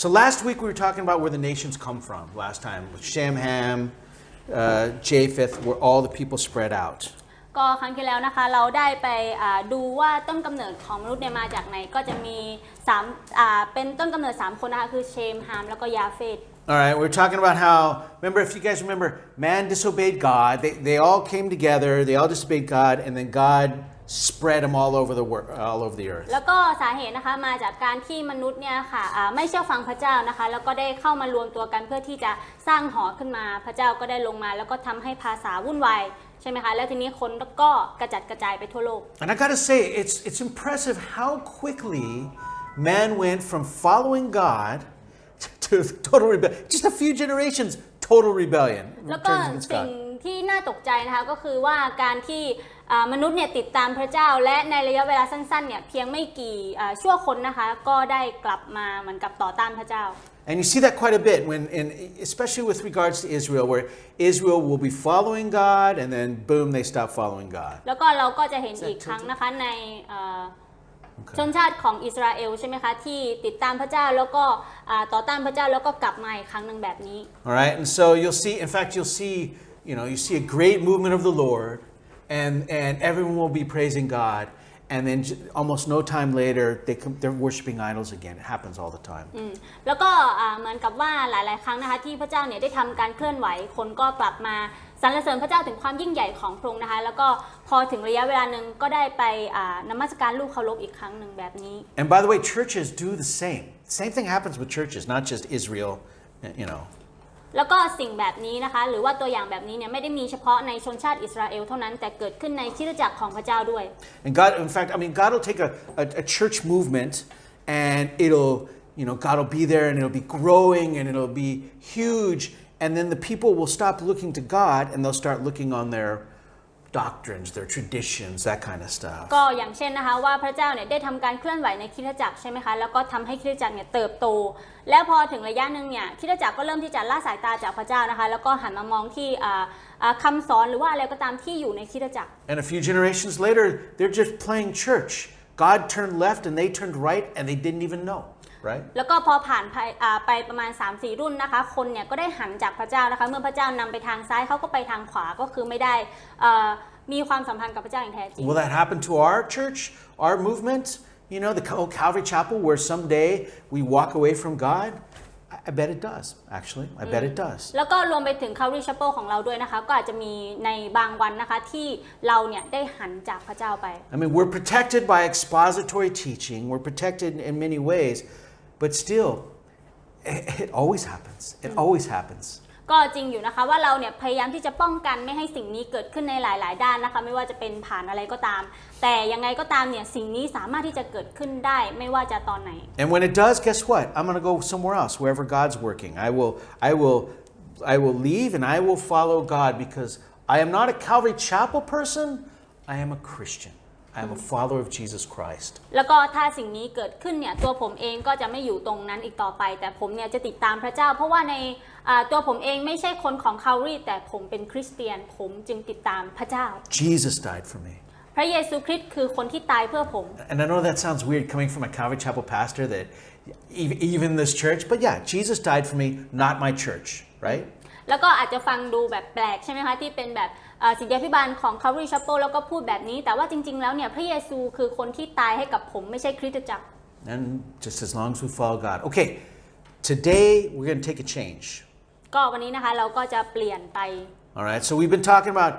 So last week we were talking about where the nations come from. Last time with Shem, Ham, Japheth, where all the people spread out. ก็ครั้งที่แล้วนะคะเราได้ไปดูว่าต้นกำเนิดของมนุษย์เนี่ยมาจากไหนก็จะมีเป็นต้นกำเนิด3คนนะคะคือเชมฮามแล้วก็ยาเฟต All right, we're talking about how, remember, if you guys remember, man disobeyed God. They all came together, they all disobeyed God, and then God spread them all over the earth. แล้วก็สาเหตุนะคะมาจากการที่มนุษย์เนี่ยค่ะไม่เชื่อฟังพระเจ้านะคะแล้วก็ได้เข้ามารวมตัวกันเพื่อที่จะสร้างหอขึ้นมาพระเจ้าก็ได้ลงมาแล้วก็ทำให้ภาษาวุ่นวายใช่ไหมคะแล้วทีนี้คนก็กระจัดกระจายไปทั่วโลก And I gotta say, it's impressive how quickly man went from following God to total rebellion. Just a few generations, total rebellion. แล้วก็สิ่งที่น่าตกใจนะคะก็คือว่าการที่มนุษย์เนี่ยติดตามพระเจ้าและในระยะเวลาสั้นๆเนี่ยเพียงไม่กี่ชั่วคนนะคะก็ได้กลับมาเหมือนกับต่อต้านพระเจ้า And you see that quite a bit especially with regards to Israel, where Israel will be following God and then boom, they stop following God. แล้วก็เราก็จะเห็นอีกครั้งนะคะในชนชาติของอิสราเอลใช่ไหมคะที่ติดตามพระเจ้าแล้วก็ต่อต้านพระเจ้าแล้วก็กลับมาอีกครั้งหนึ่งแบบนี้ Alright, and so you'll see, in fact, you see a great movement of the Lord, and everyone will be praising God, and then almost no time later they're worshiping idols again. It happens all the time. แล้วก็เหมือนกับว่าหลายๆครั้งนะคะที่พระเจ้าเนี่ยได้ทำการเคลื่อนไหวคนก็กลับมาสรรเสริญพระเจ้าถึงความยิ่งใหญ่ของพระองค์นะคะแล้วก็พอถึงระยะเวลาหนึ่งก็ได้ไปนมัสการลูกเคารพอีกครั้งหนึ่งแบบนี้ And by the way, churches do the same. Same thing happens with churches, not just Israel, you know. แล้วก็สิ่งแบบนี้นะคะหรือว่าตัวอย่างแบบนี้เนี่ยไม่ได้มีเฉพาะในชนชาติอิสราเอลเท่านั้นแต่เกิดขึ้นในคริสตจักรของพระเจ้าด้วย And God, in fact, I mean, God will take a church movement, and God will be there, and it'll be growing, and it'll be huge, and then the people will stop looking to God, and they'll start looking on their doctrines, their traditions, that kind of stuff. ก็อย่างเช่นนะคะว่าพระเจ้าเนี่ยได้ทำการเคลื่อนไหวในคริสตจักรใช่ไหมคะแล้วก็ทำให้คริสตจักรเนี่ยเติบโตแล้วพอถึงระยะหนึ่งเนี่ยคริสตจักรก็เริ่มที่จะละสายตาจากพระเจ้านะคะแล้วก็หันมามองที่คำสอนหรือว่าอะไรก็ตามที่อยู่ในคริสตจักร And a few generations later, they're just playing church. God turned left, and they turned right, and they didn't even know. Right? แล้วก็พอผ่านไปประมาณ 3-4 รุ่นนะคะคนเนี่ยก็ได้หันจากพระเจ้านะคะเมื่อพระเจ้านำไปทางซ้ายเขาก็ไปทางขวาก็คือไม่ได้มีความสัมพันธ์กับพระเจ้าอย่างแท้จริง Will that happen to our church, our movement? The Calvary Chapel, where someday we walk away from God? I bet it does, actually. I bet it does. แล้วก็รวมไปถึง Calvary Chapel ของเราด้วยนะคะก็อาจจะมีในบางวันนะคะที่เราเนี่ยได้หันจากพระเจ้าไป I mean, we're protected by expository teaching. We're protected in many ways. But still, it always happens. It always happens. ก็จริงอยู่นะคะว่าเราเนี่ยพยายามที่จะป้องกันไม่ให้สิ่งนี้เกิดขึ้นในหลายๆด้านนะคะไม่ว่าจะเป็นผ่านอะไรก็ตามแต่ยังไงก็ตามเนี่ยสิ่งนี้สามารถที่จะเกิดขึ้นได้ไม่ว่าจะตอนไหน And when it does, guess what? I'm going to go somewhere else, wherever God's working. I will leave and I will follow God because I am not a Calvary Chapel person. I am a Christian. I am a follower of Jesus Christ. แล้วก็ถ้าสิ่งนี้เกิดขึ้นเนี่ยตัวผมเองก็จะไม่อยู่ตรงนั้นอีกต่อไปแต่ผมเนี่ยจะติดตามพระเจ้าเพราะว่าในตัวผมเองไม่ใช่คนของคาลวารีแต่ผมเป็นคริสเตียนผมจึงติดตามพระเจ้า Jesus died for me. พระเยซูคริสต์คือคนที่ตายเพื่อผม And I know that sounds weird coming from a Calvary Chapel pastor that even this church, but yeah, Jesus died for me, not my church, right? แล้วก็อาจจะฟังดูแบบแปลกใช่ไหมคะที่เป็นแบบศิษยาภิบาลของ Calvary Chapel แล้วก็พูดแบบนี้แต่ว่าจริงๆแล้วเนี่ยพระเยซูคือคนที่ตายให้กับผมไม่ใช่คริสตจักร And just as long as we follow God. Okay, today we're going to take a change. ก็วันนี้นะคะเราก็จะเปลี่ยนไป All right, so we've been talking about,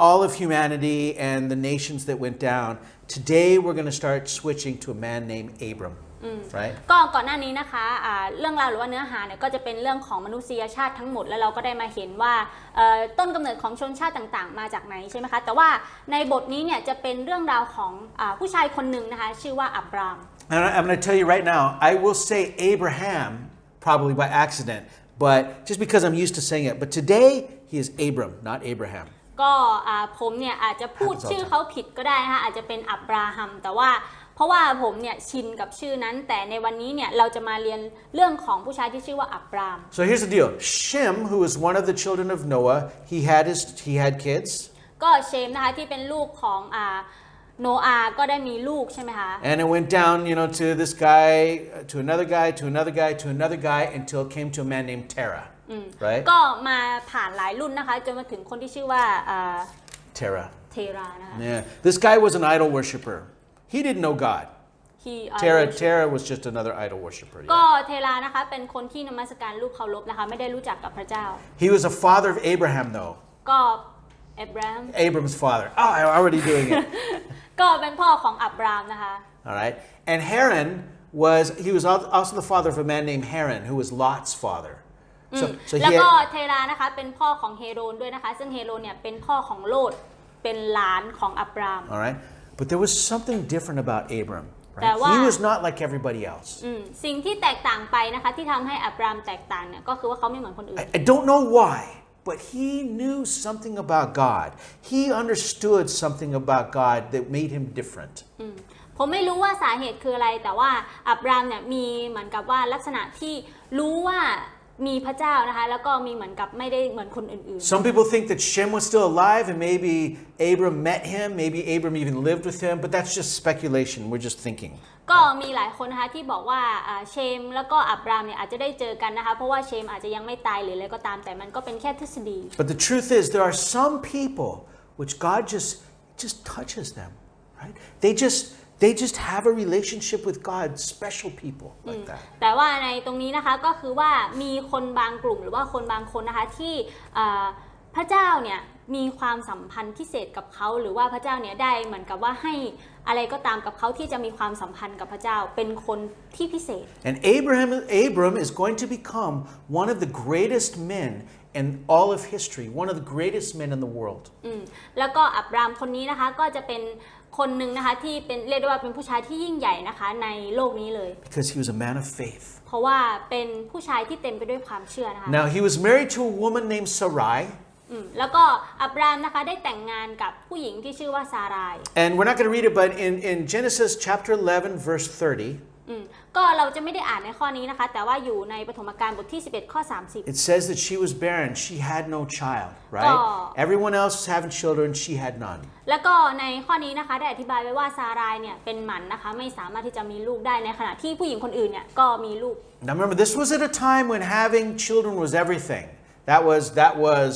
all of humanity and the nations that went down. Today we're going to start switching to a man named Abram. Right? ก็ก่อนหน้านี้นะคะเรื่องราวหรือว่าเนื้อหาเนี่ยก็จะเป็นเรื่องของมนุษยชาติทั้งหมดแล้วเราก็ได้มาเห็นว่าต้นกำเนิดของชนชาติต่างๆมาจากไหนใช่ไหมคะแต่ว่าในบทนี้เนี่ยจะเป็นเรื่องราวของผู้ชายคนหนึ่งนะคะชื่อว่าอับราม And I'm going to tell you right now, I will say Abraham probably by accident, but just because I'm used to saying it. But today he is Abram, not Abraham. ก็ผมเนี่ยอาจจะพูดชื่อเขาผิดก็ได้นะคะอาจจะเป็นอับราฮัมแต่ว่า เพราะว่าผมเนี่ยชินกับชื่อนั้นแต่ในวันนี้เนี่ยเราจะมาเรียนเรื่องของผู้ชายที่ชื่อว่าอับราม So here's the deal. Shem, who was one of the children of Noah, he had kids. ก็เชมนะคะที่เป็นลูกของโนอาห์ก็ได้มีลูกใช่ไหมคะ And it went down, to this guy, to another guy, to another guy, to another guy, until it came to a man named Terah. Right? ก็มาผ่านหลายรุ่นนะคะจนมาถึงคนที่ชื่อว่าTerah. เทรานะคะ Yeah. This guy was an idol worshiper. He didn't know God. Terah was just another idol worshiper. ก็เทรานะคะเป็นคนที่นมัสการรูปเคารพนะคะไม่ได้รู้จักกับพระเจ้า He was a father of Abraham, though. ก็อับราม Abram's father. Oh, I'm already doing it. ก็เป็นพ่อของอับรามนะคะ All right. And he was also the father of a man named Haran, who was Lot's father. แล้วก็เทรานะคะเป็นพ่อของเฮโรนด้วยนะคะซึ่งเฮโรนเนี่ยเป็นพ่อของโลดเป็นหลานของอับราม All right. But there was something different about Abram. แต่ Right? ว่า He was not like everybody else. สิ่งที่แตกต่างไปนะคะที่ทำให้อับรามแตกต่างเนี่ยก็คือว่าเขาไม่เหมือนคนอื่น I don't know why, but he knew something about God. He understood something about God that made him different. ผมไม่รู้ว่าสาเหตุคืออะไรแต่ว่าอับรามเนี่ยมีเหมือนกับว่าลักษณะที่รู้ว่ามีพระเจ้านะคะแล้วก็มีเหมือนกับไม่ได้เหมือนคนอื่น Some people think that Shem was still alive and maybe Abram met him, maybe Abram even lived with him, but that's just speculation. We're just thinking. ก็มีหลายคนนะคะที่บอกว่าเชมแล้วก็อับรามเนี่ยอาจจะได้เจอกันนะคะเพราะว่าเชมอาจจะยังไม่ตายหรืออะไรก็ตามแต่มันก็เป็นแค่ทฤษฎี But the truth is there are some people which God just touches them, right? They just have a relationship with God, special people like that. แต่ว่าในตรงนี้นะคะก็คือว่ามีคนบางกลุ่มหรือว่าคนบางคนนะคะที่พระเจ้าเนี่ยมีความสัมพันธ์พิเศษกับเขาหรือว่าพระเจ้าเนี่ยได้เหมือนกับว่าให้อะไรก็ตามกับเขาที่จะมีความสัมพันธ์กับพระเจ้าเป็นคนที่พิเศษ And Abram is going to become one of the greatest men in all of history, one of the greatest men in the world. แล้วก็อับรามคนนี้นะคะก็จะเป็นคนหนึ่งนะคะที่เป็นเรียกได้ว่าเป็นผู้ชายที่ยิ่งใหญ่นะคะในโลกนี้เลย Because he was a man of faith. เพราะว่าเป็นผู้ชายที่เต็มไปด้วยความเชื่อนะคะ Now he was married to a woman named Sarai. แล้วก็อับรามนะคะได้แต่งงานกับผู้หญิงที่ชื่อว่าซาราย And we're not going to read it, but in Genesis chapter 11, verse 30, ก็เราจะไม่ได้อ่านในข้อนี้นะคะแต่ว่าอยู่ในปฐมกาลบทที่11ข้อ30 it says that she was barren. She had no child, right? Everyone else was having children. She had none. แล้วก็ในข้อนี้นะคะได้อธิบายไว้ว่าซารายเนี่ยเป็นหมันนะคะไม่สามารถที่จะมีลูกได้ในขณะที่ผู้หญิงคนอื่นเนี่ยก็มีลูก Now remember, this was at a time when having children was everything. That was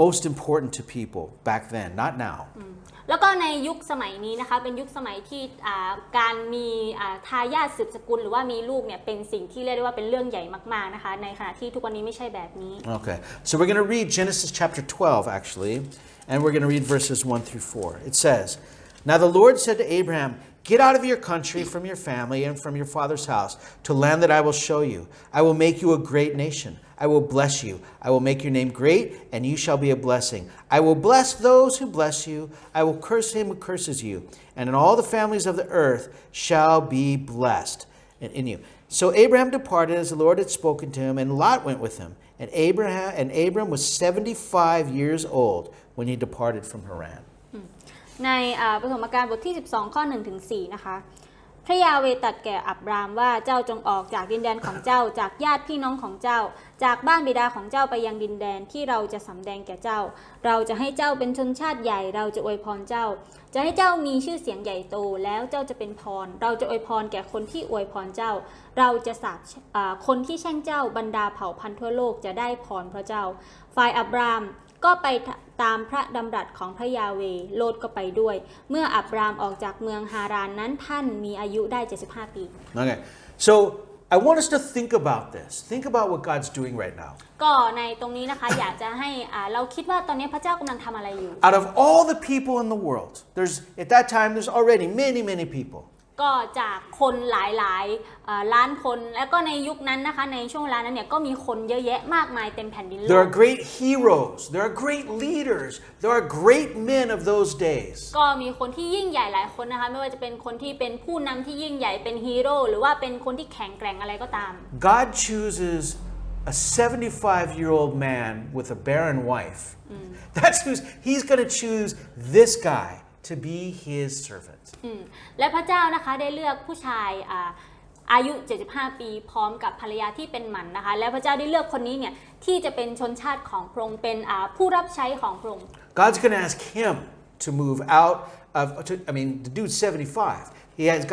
most important to people back then, not now. แล้วก็ในยุคสมัยนี้นะคะเป็นยุคสมัยที่การมีทายาทสืบสกุลหรือว่ามีลูกเนี่ยเป็นสิ่งที่เรียกได้ว่าเป็นเรื่องใหญ่มากๆนะคะในขณะที่ทุกวันนี้ไม่ใช่แบบนี้ Okay, so we're going to read Genesis chapter 12 actually, and we're going to read verses 1 through 4. It says, Now the Lord said to Abraham, Get out of your country, from your family, and from your father's house, to land that I will show you. I will make you a great nation. I will bless you. I will make your name great, and you shall be a blessing. I will bless those who bless you. I will curse him who curses you. And in all the families of the earth shall be blessed in you. So Abraham departed as the Lord had spoken to him, and Lot went with him. And Abram was 75 years old when he departed from Haran. ในปฐมกาลบทที่12ข้อ1ถึง4นะคะพระยาเวห์ตรัสแก่อับรามว่าเจ้าจงออกจากดินแดนของเจ้าจากญาติพี่น้องของเจ้าจากบ้านบิดาของเจ้าไปยังดินแดนที่เราจะสำแดงแก่เจ้าเราจะให้เจ้าเป็นชนชาติใหญ่เราจะอวยพรเจ้าจะให้เจ้ามีชื่อเสียงใหญ่โตแล้วเจ้าจะเป็นพรเราจะอวยพรแก่คนที่อวยพรเจ้าเราจะสาปคนที่แช่งเจ้าบรรดาเผ่าพันธุ์ทั่วโลกจะได้พรพระเจ้าฝ่ายอับรามก็ไปตามพระดำรัสของพระยาเวห์โลดก็ไปด้วยเมื่ออับรามออกจากเมืองฮารานนั้นท่านมีอายุได้75ปี Okay, so I want us to think about this. Think about what God's doing right now. ก็ในตรงนี้นะคะ อยากจะให้เราคิดว่าตอนนี้พระเจ้ากำลังทำอะไรอยู่ Out of all the people in the world, at that time there's already many people. ก็จากคนหลายล้านคนแล้วก็ในยุคนั้นนะคะในช่วงเวลานั้นเนี่ยก็มีคนเยอะแยะมากมายเต็มแผ่นดินโลก There are great heroes, there are great leaders, there are great men of those days. ก็มีคนที่ยิ่งใหญ่หลายคนนะคะไม่ว่าจะเป็นคนที่เป็นผู้นำที่ยิ่งใหญ่เป็นฮีโร่หรือว่าเป็นคนที่แข็งแกร่งอะไรก็ตาม God chooses a 75-year-old man with a barren wife. He's going to choose this guy to be his servant. และพระเจ้านะคะได้เลือกผู้ชายอายุ75ปีพร้อมกับภรรยาที่เป็นหมันนะคะและพระเจ้าได้เลือกคนนี้เนี่ยที่จะเป็นชนชาติของพระองค์เป็นผู้รับใช้ของพระองค์ God's going to ask him to move out of the dude's 75.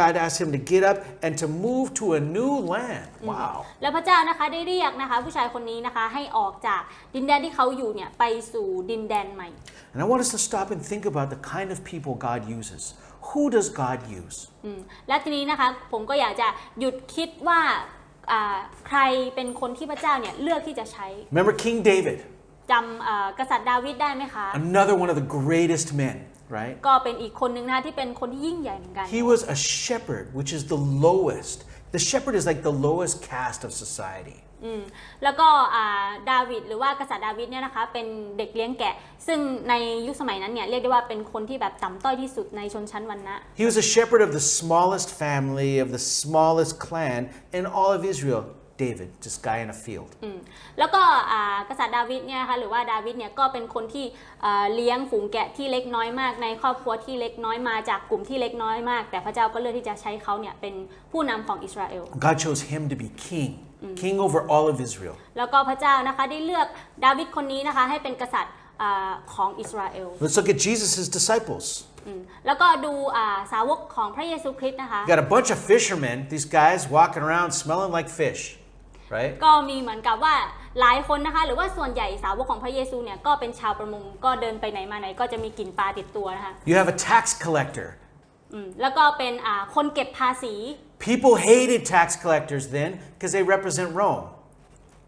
God asked him to get up and to move to a new land. Wow. แล้วพระเจ้านะคะได้เรียกนะคะผู้ชายคนนี้นะคะให้ออกจากดินแดนที่เขาอยู่เนี่ยไปสู่ดินแดนใหม่ And I want us to stop and think about the kind of people God uses. Who does God use? และทีนี้นะคะผมก็อยากจะหยุดคิดว่าใครเป็นคนที่พระเจ้าเนี่ยเลือกที่จะใช้ Remember King David? จำกษัตริย์ดาวิดได้ไหมคะ Another one of the greatest men, right? ก็เป็นอีกคนหนึ่งนะคะที่เป็นคนที่ยิ่งใหญ่เหมือนกัน He was a shepherd, which is the lowest. The shepherd is like the lowest caste of society. แล้วก็ดาวิดหรือว่ากษัตริย์ดาวิดเนี่ยนะคะเป็นเด็กเลี้ยงแกะซึ่งในยุคสมัยนั้นเนี่ยเรียกได้ว่าเป็นคนที่แบบต่ำต้อยที่สุดในชนชั้นวรรณะ He was a shepherd of the smallest family, of the smallest clan in all of Israel. David, this guy in a field. แล้วก็กษัตริย์ดาวิดเนี่ยนะคะหรือว่าดาวิดเนี่ยก็เป็นคนที่เลี้ยงฝูงแกะที่เล็กน้อยมากในครอบครัวที่เล็กน้อยมาจากกลุ่มที่เล็กน้อยมากแต่พระเจ้าก็เลือกที่จะใช้เขาเนี่ยเป็นผู้นำของอิสราเอล God chose him to be king over all of Israel. แล้วก็พระเจ้านะคะได้เลือกดาวิดคนนี้นะคะให้เป็นกษัตริย์ของอิสราเอล Let's look at Jesus' disciples. แล้วก็ดูสาวกของพระเยซูคริสต์นะคะ Got a bunch of fishermen, these guys walking around smelling like fish, right? ก็มีเหมือนกับว่าหลายคนนะคะหรือว่าส่วนใหญ่สาวกของพระเยซูเนี่ยก็เป็นชาวประมงก็เดินไปไหนมาไหนก็จะมีกลิ่นปลาติดตัวนะคะ You have a tax collector. แล้วก็เป็นคนเก็บภาษี People hated tax collectors then because they represent Rome.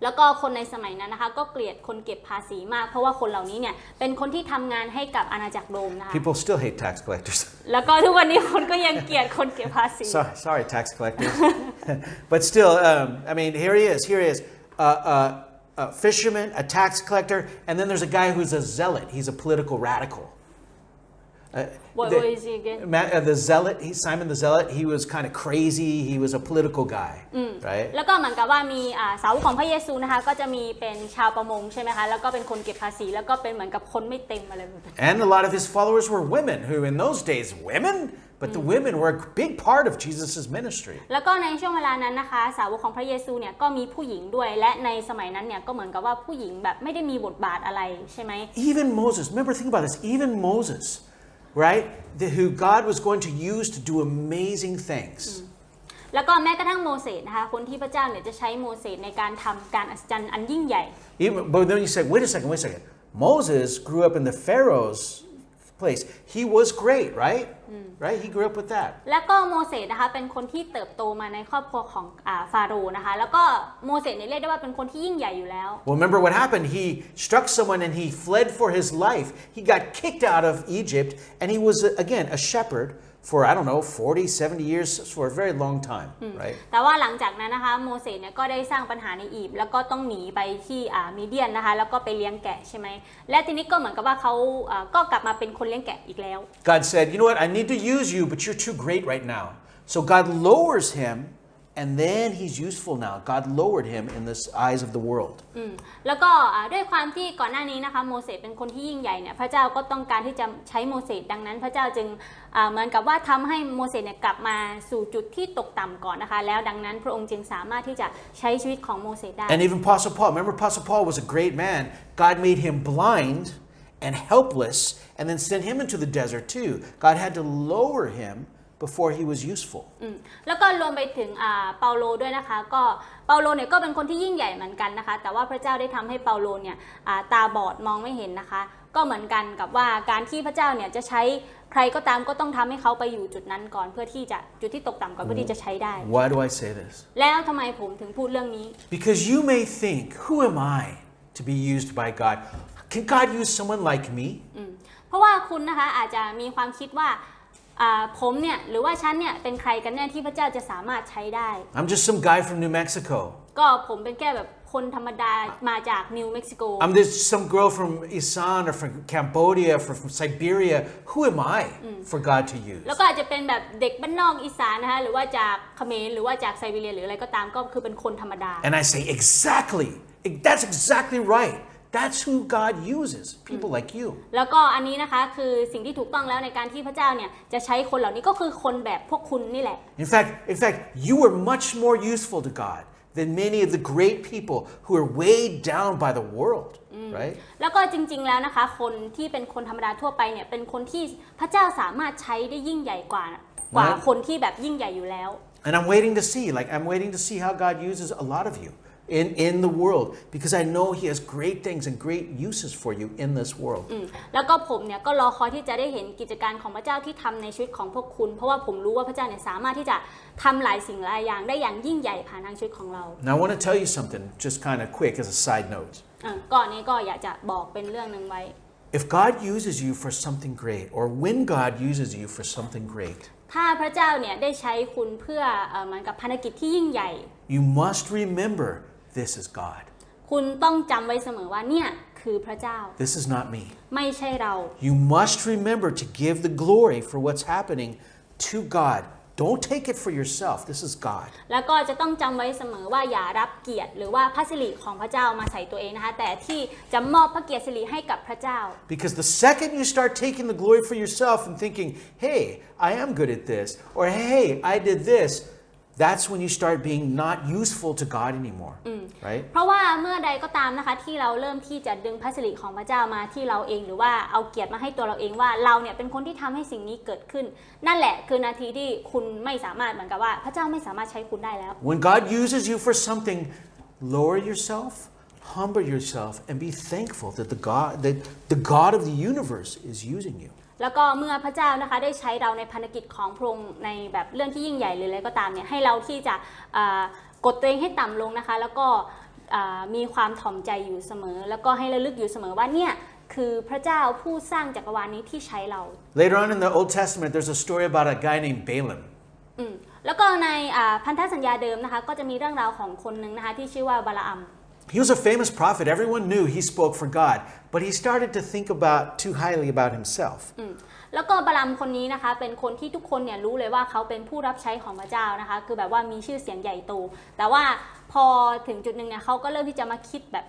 แล้วก็คนในสมัยนั้นนะคะก็เกลียดคนเก็บภาษีมากเพราะว่าคนเหล่านี้เนี่ยเป็นคนที่ทำงานให้กับอาณาจักรโรมนะคะ People still hate tax collectors. แล้วก็ทุกวันนี้คนก็ยังเกลียดคนเก็บภาษี Sorry, tax collectors. But still, here he is. A fisherman, a tax collector, and then there's a guy who's a zealot. He's a political radical. What is he again? The zealot, Simon the zealot, he was kind of crazy. He was a political guy, right? แล้วก็เหมือนกับว่ามีสาวกของพระเยซูนะคะก็จะมีเป็นชาวประมงใช่ไหมคะแล้วก็เป็นคนเก็บภาษีแล้วก็เป็นเหมือนกับคนไม่เต็มอะไรแบบนี้ And a lot of his followers were women, who in those days, but the women were a big part of Jesus' ministry. แล้วก็ในช่วงเวลานั้นนะคะสาวกของพระเยซูเนี่ยก็มีผู้หญิงด้วยและในสมัยนั้นเนี่ยก็เหมือนกับว่าผู้หญิงแบบไม่ได้มีบทบาทอะไรใช่ไหม Even Moses, remember, think about this, even Moses, right? Who God was going to use to do amazing things. แล้วก็แม้กระทั่งโมเสสนะคะคนที่พระเจ้าเนี่ยจะใช้โมเสสในการทำการอัศจรรย์อันยิ่งใหญ่ But then you say, wait a second. Moses grew up in the Pharaoh's place. He was great, right? Right? He grew up with that. แล้วก็โมเสสนะคะเป็นคนที่เติบโตมาในครอบครัวของฟาโรห์นะคะแล้วก็โมเสสเนี่ยเรียกได้ว่าเป็นคนที่ยิ่งใหญ่อยู่แล้ว Well, remember what happened? He struck someone and he fled for his life. He got kicked out of Egypt and he was, again, a shepherd for, 40, 70 years, for a very long time, right? แต่ว่าหลังจากนั้นนะคะโมเสสเนี่ยก็ได้สร้างปัญหาในอียิปต์แล้วก็ต้องหนีไปที่มีเดียนนะคะแล้วก็ไปเลี้ยงแกะใช่ไหมและทีนี้ก็เหมือนกับว่าเขาก็กลับมาเป็นคนเลี้ยงแกะอีกแล้ว God said, you know what? I need to use you, but you're too great right now. So God lowers him and then he's useful now. God lowered him in the eyes of the world. แล้วก็ด้วยความที่ก่อนหน้านี้นะคะโมเสสเป็นคนที่ยิ่งใหญ่เนี่ยพระเจ้าก็ต้องการที่จะใช้โมเสสดังนั้นพระเจ้าจึงเหมือนกับว่าทำให้โมเสสเนี่ยกลับมาสู่จุดที่ตกต่ำก่อนนะคะแล้วดังนั้นพระองค์จึงสามารถที่จะใช้ชีวิตของโมเสสได้ And even Apostle Paul, remember Apostle Paul was a great man. God made him blind and helpless and then sent him into the desert too. God had to lower him before he was useful. แล้วก็รวมไปถึงเปาโลด้วยนะคะก็เปาโลเนี่ยก็เป็นคนที่ยิ่งใหญ่เหมือนกันนะคะแต่ว่าพระเจ้าได้ทำให้เปาโลเนี่ยตาบอดมองไม่เห็นนะคะก็เหมือนกันกับว่าการที่พระเจ้าเนี่ยจะใช้ใครก็ตามก็ต้องทำให้เขาไปอยู่จุดนั้นก่อนเพื่อที่จะจุดที่ตกต่ำก่อนเพื่อที่จะใช้ได้ Why do I say this? แล้วทำไมผมถึงพูดเรื่องนี้ Because you may think, who am I to be used by God? Can God use someone like me? เพราะว่าคุณนะคะอาจจะมีความคิดว่าผมเนี่ยหรือว่าฉันเนี่ยเป็นใครกันแน่ที่พระเจ้าจะสามารถใช้ได้ I'm just some guy from New Mexico. ก็ผมเป็นแค่แบบคนธรรมดามาจากนิวเม็กซิโก I'm just some girl from Isan or from Cambodia or from Siberia. Who am I for God to use? แล้วก็อาจจะเป็นแบบเด็กบ้านนอกอีสานนะคะหรือว่าจากเขมรหรือว่าจากไซบีเรียหรืออะไรก็ตามก็คือเป็นคนธรรมดา And I say, exactly. That's exactly right. That's who God uses, people like you. แล้วก็อันนี้นะคะคือสิ่งที่ถูกต้องแล้วในการที่พระเจ้าเนี่ยจะใช้คนเหล่านี้ก็คือคนแบบพวกคุณนี่แหละ In fact, you are much more useful to God than many of the great people who are weighed down by the world, right? แล้วก็จริงๆแล้วนะคะคนที่เป็นคนธรรมดาทั่วไปเนี่ยเป็นคนที่พระเจ้าสามารถใช้ได้ยิ่งใหญ่กว่าคนที่แบบยิ่งใหญ่อยู่แล้ว And I'm waiting to see how God uses a lot of you in the world because I know He has great things and great uses for you in this world. แล้วก็ผมเนี่ยก็รอคอยที่จะได้เห็นกิจการของพระเจ้าที่ทำในชีวิตของพวกคุณเพราะว่าผมรู้ว่าพระเจ้าเนี่ยสามารถที่จะทำหลายสิ่งหลายอย่างได้อย่างยิ่งใหญ่ผ่านทางชีวิตของเรา Now I want to tell you something just kind of quick as a side note. ก่อนนี้ก็อยากจะบอกเป็นเรื่องนึงไว้ If God uses you for something great or when God uses you for something great, ถ้าพระเจ้าเนี่ยได้ใช้คุณเพื่อเหมือนกับภารกิจที่ยิ่งใหญ่ you must remember this is God. คุณต้องจำไว้เสมอว่าเนี่ยคือพระเจ้า This is not me. ไม่ใช่เรา You must remember to give the glory for what's happening to God. Don't take it for yourself. This is God. แล้วก็จะต้องจำไว้เสมอว่าอย่ารับเกียรติหรือว่าพระสิริของพระเจ้ามาใส่ตัวเองนะคะแต่ที่จะมอบพระเกียรติสิริให้กับพระเจ้า Because the second you start taking the glory for yourself and thinking, hey, I am good at this, or hey, I did this, that's when you start being not useful to God anymore, right? เพราะว่าเมื่อใดก็ตามนะคะที่เราเริ่มที่จะดึงพระสิริของพระเจ้ามาที่เราเองหรือว่าเอาเกียรติมาให้ตัวเราเองว่าเราเนี่ยเป็นคนที่ทำให้สิ่งนี้เกิดขึ้นนั่นแหละคือนาทีที่คุณไม่สามารถเหมือนกับว่าพระเจ้าไม่สามารถใช้คุณได้แล้ว When God uses you for something, lower yourself, humble yourself, and be thankful that the God of the universe is using you. แล้วก็เมื่อพระเจ้านะคะได้ใช้เราในภารกิจของพระองค์ในแบบเรื่องที่ยิ่งใหญ่หรืออะไรก็ตามเนี่ยให้เราที่จะกดตัวเองให้ต่ำลงนะคะแล้วก็มีความถ่อมใจอยู่เสมอแล้วก็ให้ระลึกอยู่เสมอว่าเนี่ยคือพระเจ้าผู้สร้างจักรวาลนี้ที่ใช้เรา Later on in the Old Testament, there's a story about a guy named Balaam. แล้วก็ในพันธสัญญาเดิมนะคะก็จะมีเรื่องราวของคนหนึ่งนะคะที่ชื่อว่าบาลาอัม He was a famous prophet. Everyone knew he spoke for God, but he started to think too highly about himself. แล้วก็บาลัมคนนี้นะคะเป็นคนที่ทุกคนเนี่ยรู้เลยว่าเขาเป็นผู้รับใช้ของพระเจ้านะคะคือแบบว่ามีชื่อเสียงใหญ่โตแต่ว่าพอถึงจุดหนึ่งเนี่ยเขาก็เริ่มที่จะมาคิดแบบ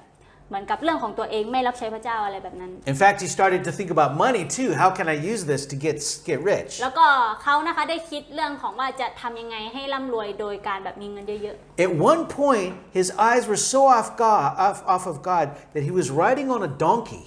เหมือนกับเรื่องของตัวเองไม่รับใช้พระเจ้าอะไรแบบนั้น In fact, he started to think about money too. How can I use this to get rich? แล้วก็เขานะคะได้คิดเรื่องของว่าจะทำยังไงให้ร่ำรวยโดยการแบบมีเงินเยอะ At one point, his eyes were so off of God that he was riding on a donkey,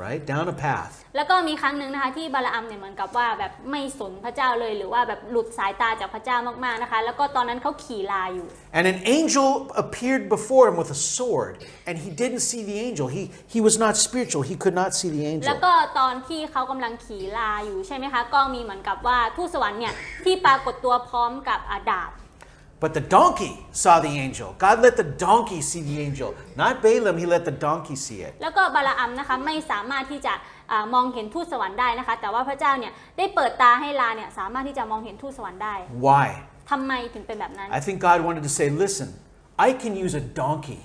right, down a path. แล้วก็มีครั้งหนึ่งนะคะที่บาลาอัมเนี่ยเหมือนกับว่าแบบไม่สนพระเจ้าเลยหรือว่าแบบหลุดสายตาจากพระเจ้ามากๆนะคะแล้วก็ตอนนั้นเขาขี่ลาอยู่ And an angel appeared before him with a sword, and he didn't see the angel. He was not spiritual. He could not see the แล้ว angel. ก็ตอนที่เขากำลังขี่ลาอยู่ใช่ไหมคะก็มีเหมือนกับว่าทูตสวรรค์เนี่ยที่ปรากฏตัวพร้อมกับดาบ But the donkey saw the angel. God let the donkey see the angel. Not Balaam, he let the donkey see it. แล้วก็บาลาอัมนะคะไม่สามารถที่จะมองเห็นทูตสวรรค์ได้นะคะแต่ว่าพระเจ้าเนี่ยได้เปิดตาให้ลาเนี่ยสามารถที่จะมองเห็นทูตสวรรค์ได้ Why? ทำไมถึงเป็นแบบนั้น I think God wanted to say, listen, I can use a donkey,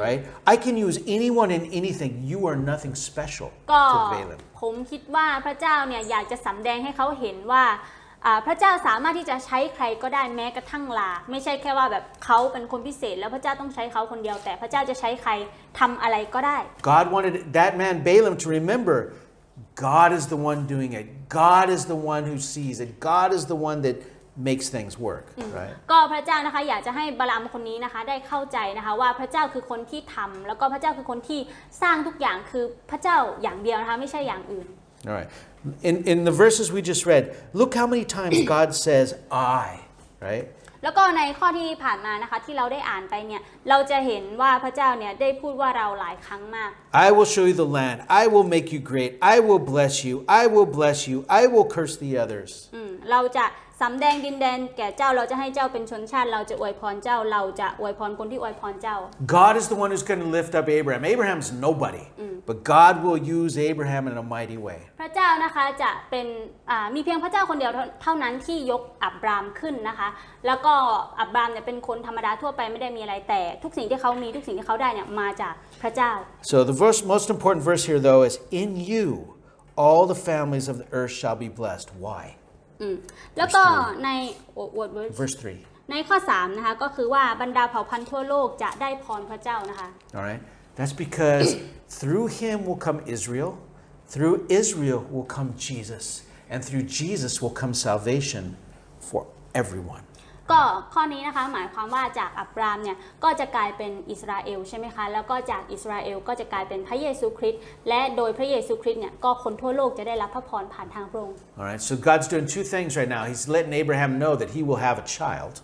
right? I can use anyone and anything. You are nothing special ก็ to Balaam. ผมคิดว่าพระเจ้าเนี่ยอยากจะสำแดงให้เขาเห็นว่าพระเจ้าสามารถที่จะใช้ใครก็ได้แม้กระทั่งลาไม่ใช่แค่ว่าแบบเขาเป็นคนพิเศษแล้วพระเจ้าต้องใช้เขาคนเดียวแต่พระเจ้าจะใช้ใครทำอะไรก็ได้ God wanted that man Balaam to remember God is the one doing it. God is the one who sees it. God is the one that makes things work, right? ก็พระเจ้านะคะอยากจะให้บาลามคนนี้นะคะได้เข้าใจนะคะว่าพระเจ้าคือคนที่ทำแล้วก็พระเจ้าคือคนที่สร้างทุกอย่างคือพระเจ้าอย่างเดียวนะคะไม่ใช่อย่างอื่น All right. In the verses we just read, look how many times God says I, right? แล้วก็ในข้อที่ผ่านมานะคะที่เราได้อ่านไปเนี่ยเราจะเห็นว่าพระเจ้าเนี่ยได้พูดว่าเราหลายครั้งมาก I will show you the land. I will make you great. I will bless you. I will bless you. I will curse the others. เราจะสำแดงดินแดนแก่เจ้าเราจะให้เจ้าเป็นชนชาติเราจะอวยพรเจ้าเราจะอวยพรคนที่อวยพรเจ้า God is the one who's going to lift up Abraham. Abraham's nobody, but God will use Abraham in a mighty way. พระเจ้านะคะจะเป็นมีเพียงพระเจ้าคนเดียวเท่านั้นที่ยกอับรามขึ้นนะคะแล้วก็อับรามเนี่ยเป็นคนธรรมดาทั่วไปไม่ได้มีอะไรแต่ทุกสิ่งที่เขามีทุกสิ่งที่เขาได้เนี่ยมาจากพระเจ้า So the most important verse here though is in you all the families of the earth shall be blessed. Why? แล้วก็ใน Verse 3. ในข้อ3นะคะก็คือว่าบรรดาเผ่าพันธุ์ทั่วโลกจะได้พรพระเจ้านะคะ All right. That's because through him will come Israel, through Israel will come Jesus, and through Jesus will come salvation for everyone. ก็ข้อนี้นะคะหมายความว่าจากอับรามเนี่ยก็จะกลายเป็นอิสราเอลใช่ไหมคะแล้วก็จากอิสราเอลก็จะกลายเป็นพระเยซูคริสต์และโดยพระเยซูคริสต์เนี่ยก็คนทั่วโลกจะได้รับพระพรผ่านทางพระองค์ Alright, so God's doing two things right now. He's letting Abraham know that he will have a child,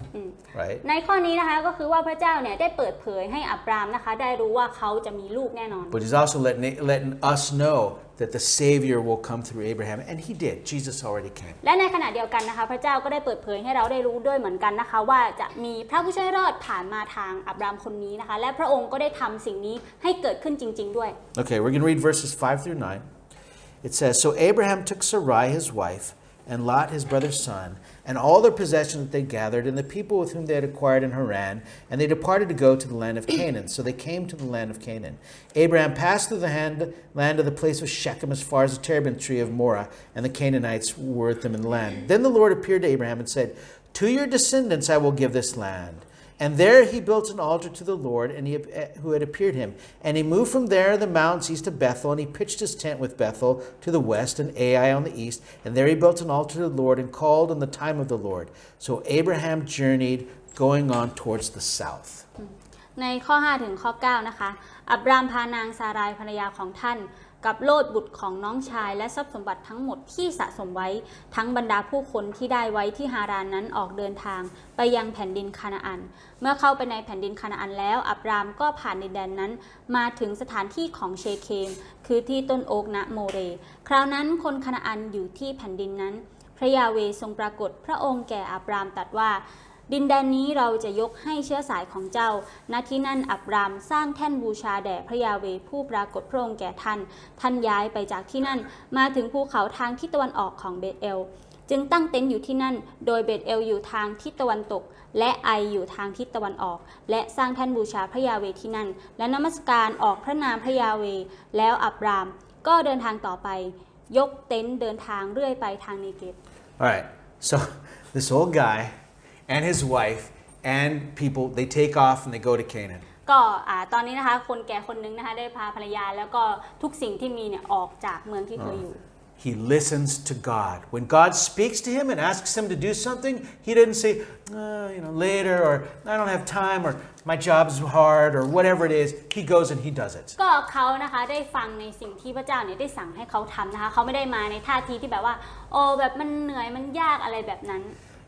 right? ในข้อนี้นะคะก็คือว่าพระเจ้าเนี่ยได้เปิดเผยให้อับรามนะคะได้รู้ว่าเขาจะมีลูกแน่นอน But he's also letting us know that the Savior will come through Abraham, and he did. Jesus already came. และในขณะเดียวกันนะคะพระเจ้าก็ได้เปิดเผยให้เราได้รู้ด้วยเหมือนกันนะคะว่าจะมีพระผู้ช่วยรอดผ่านมาทางอับรามคนนี้นะคะและพระองค์ก็ได้ทำสิ่งนี้ให้เกิดขึ้นจริงๆด้วย Okay, we're going to read verses 5 through 9. It says, So Abraham took Sarai his wife, and Lot his brother's son, and all their possessions that they gathered, and the people with whom they had acquired in Haran, and they departed to go to the land of Canaan. So they came to the land of Canaan. Abraham passed through the land of the place of Shechem as far as the terebinth tree of Moreh, and the Canaanites were with them in the land. Then the Lord appeared to Abraham and said, To your descendants I will give this land. And there he built an altar to the Lord who had appeared him. And he moved from there the mountains east of Bethel, and he pitched his tent with Bethel to the west and Ai on the east. And there he built an altar to the Lord and called on the time of the Lord. So Abraham journeyed going on towards the south. ในข้อ5ถึงข้อ9นะคะอับรามพานางซารายภรรยาของท่านกับโลดบุตรของน้องชายและทรัพย์สมบัติทั้งหมดที่สะสมไว้ทั้งบรรดาผู้คนที่ได้ไว้ที่ฮารานนั้นออกเดินทางไปยังแผ่นดินคานาอันเมื่อเข้าไปในแผ่นดินคานาอันแล้วอับรามก็ผ่านดินแดนนั้นมาถึงสถานที่ของเชเคมคือที่ต้นโอ๊กณโมเรคราวนั้นคนคานาอันอยู่ที่แผ่นดินนั้นพระยาเวห์ทรงปรากฏพระองค์แก่อับรามตรัสว่าดินแดนนี้เราจะยกให้เชื้อสายของเจ้าณที่นั่นอับรามสร้างแท่นบูชาแด่พระยาเวห์ผู้ปรากฏพระองค์แก่ท่านย้ายไปจากที่นั่นมาถึงภูเขาทางทิศตะวันออกของเบธเอลจึงตั้งเต็นท์อยู่ที่นั่นโดยเบธเอลอยู่ทางทิศตะวันตกและไออยู่ทางทิศตะวันออกและสร้างแท่นบูชาพระยาเวห์ที่นั่นและนมัสการออกพระนามพระยาเวห์แล้วอับรามก็เดินทางต่อไปยกเต็นท์เดินทางเรื่อยไปทางเนเกฟ Alright, so this old guy and his wife and people, they take off and they go to Canaan. ก็ตอนนี้นะคะคนแก่คนนึงนะคะได้พาภรรยาแล้วก็ทุกสิ่งที่มีเนี่ยออกจากเมืองที่เคยอยู่ He listens to God. When God speaks to him and asks him to do something, he doesn't say, later, or I don't have time, or my job is hard, or whatever it is. He goes and he does it. ก็เขานะคะได้ฟังในสิ่งที่พระเจ้าเนี่ยได้สั่งให้เขาทำนะคะเขาไม่ได้มาในท่าทีที่แบบว่าโอ้แบบมันเหนื่อยมันยากอะไรแบบนั้น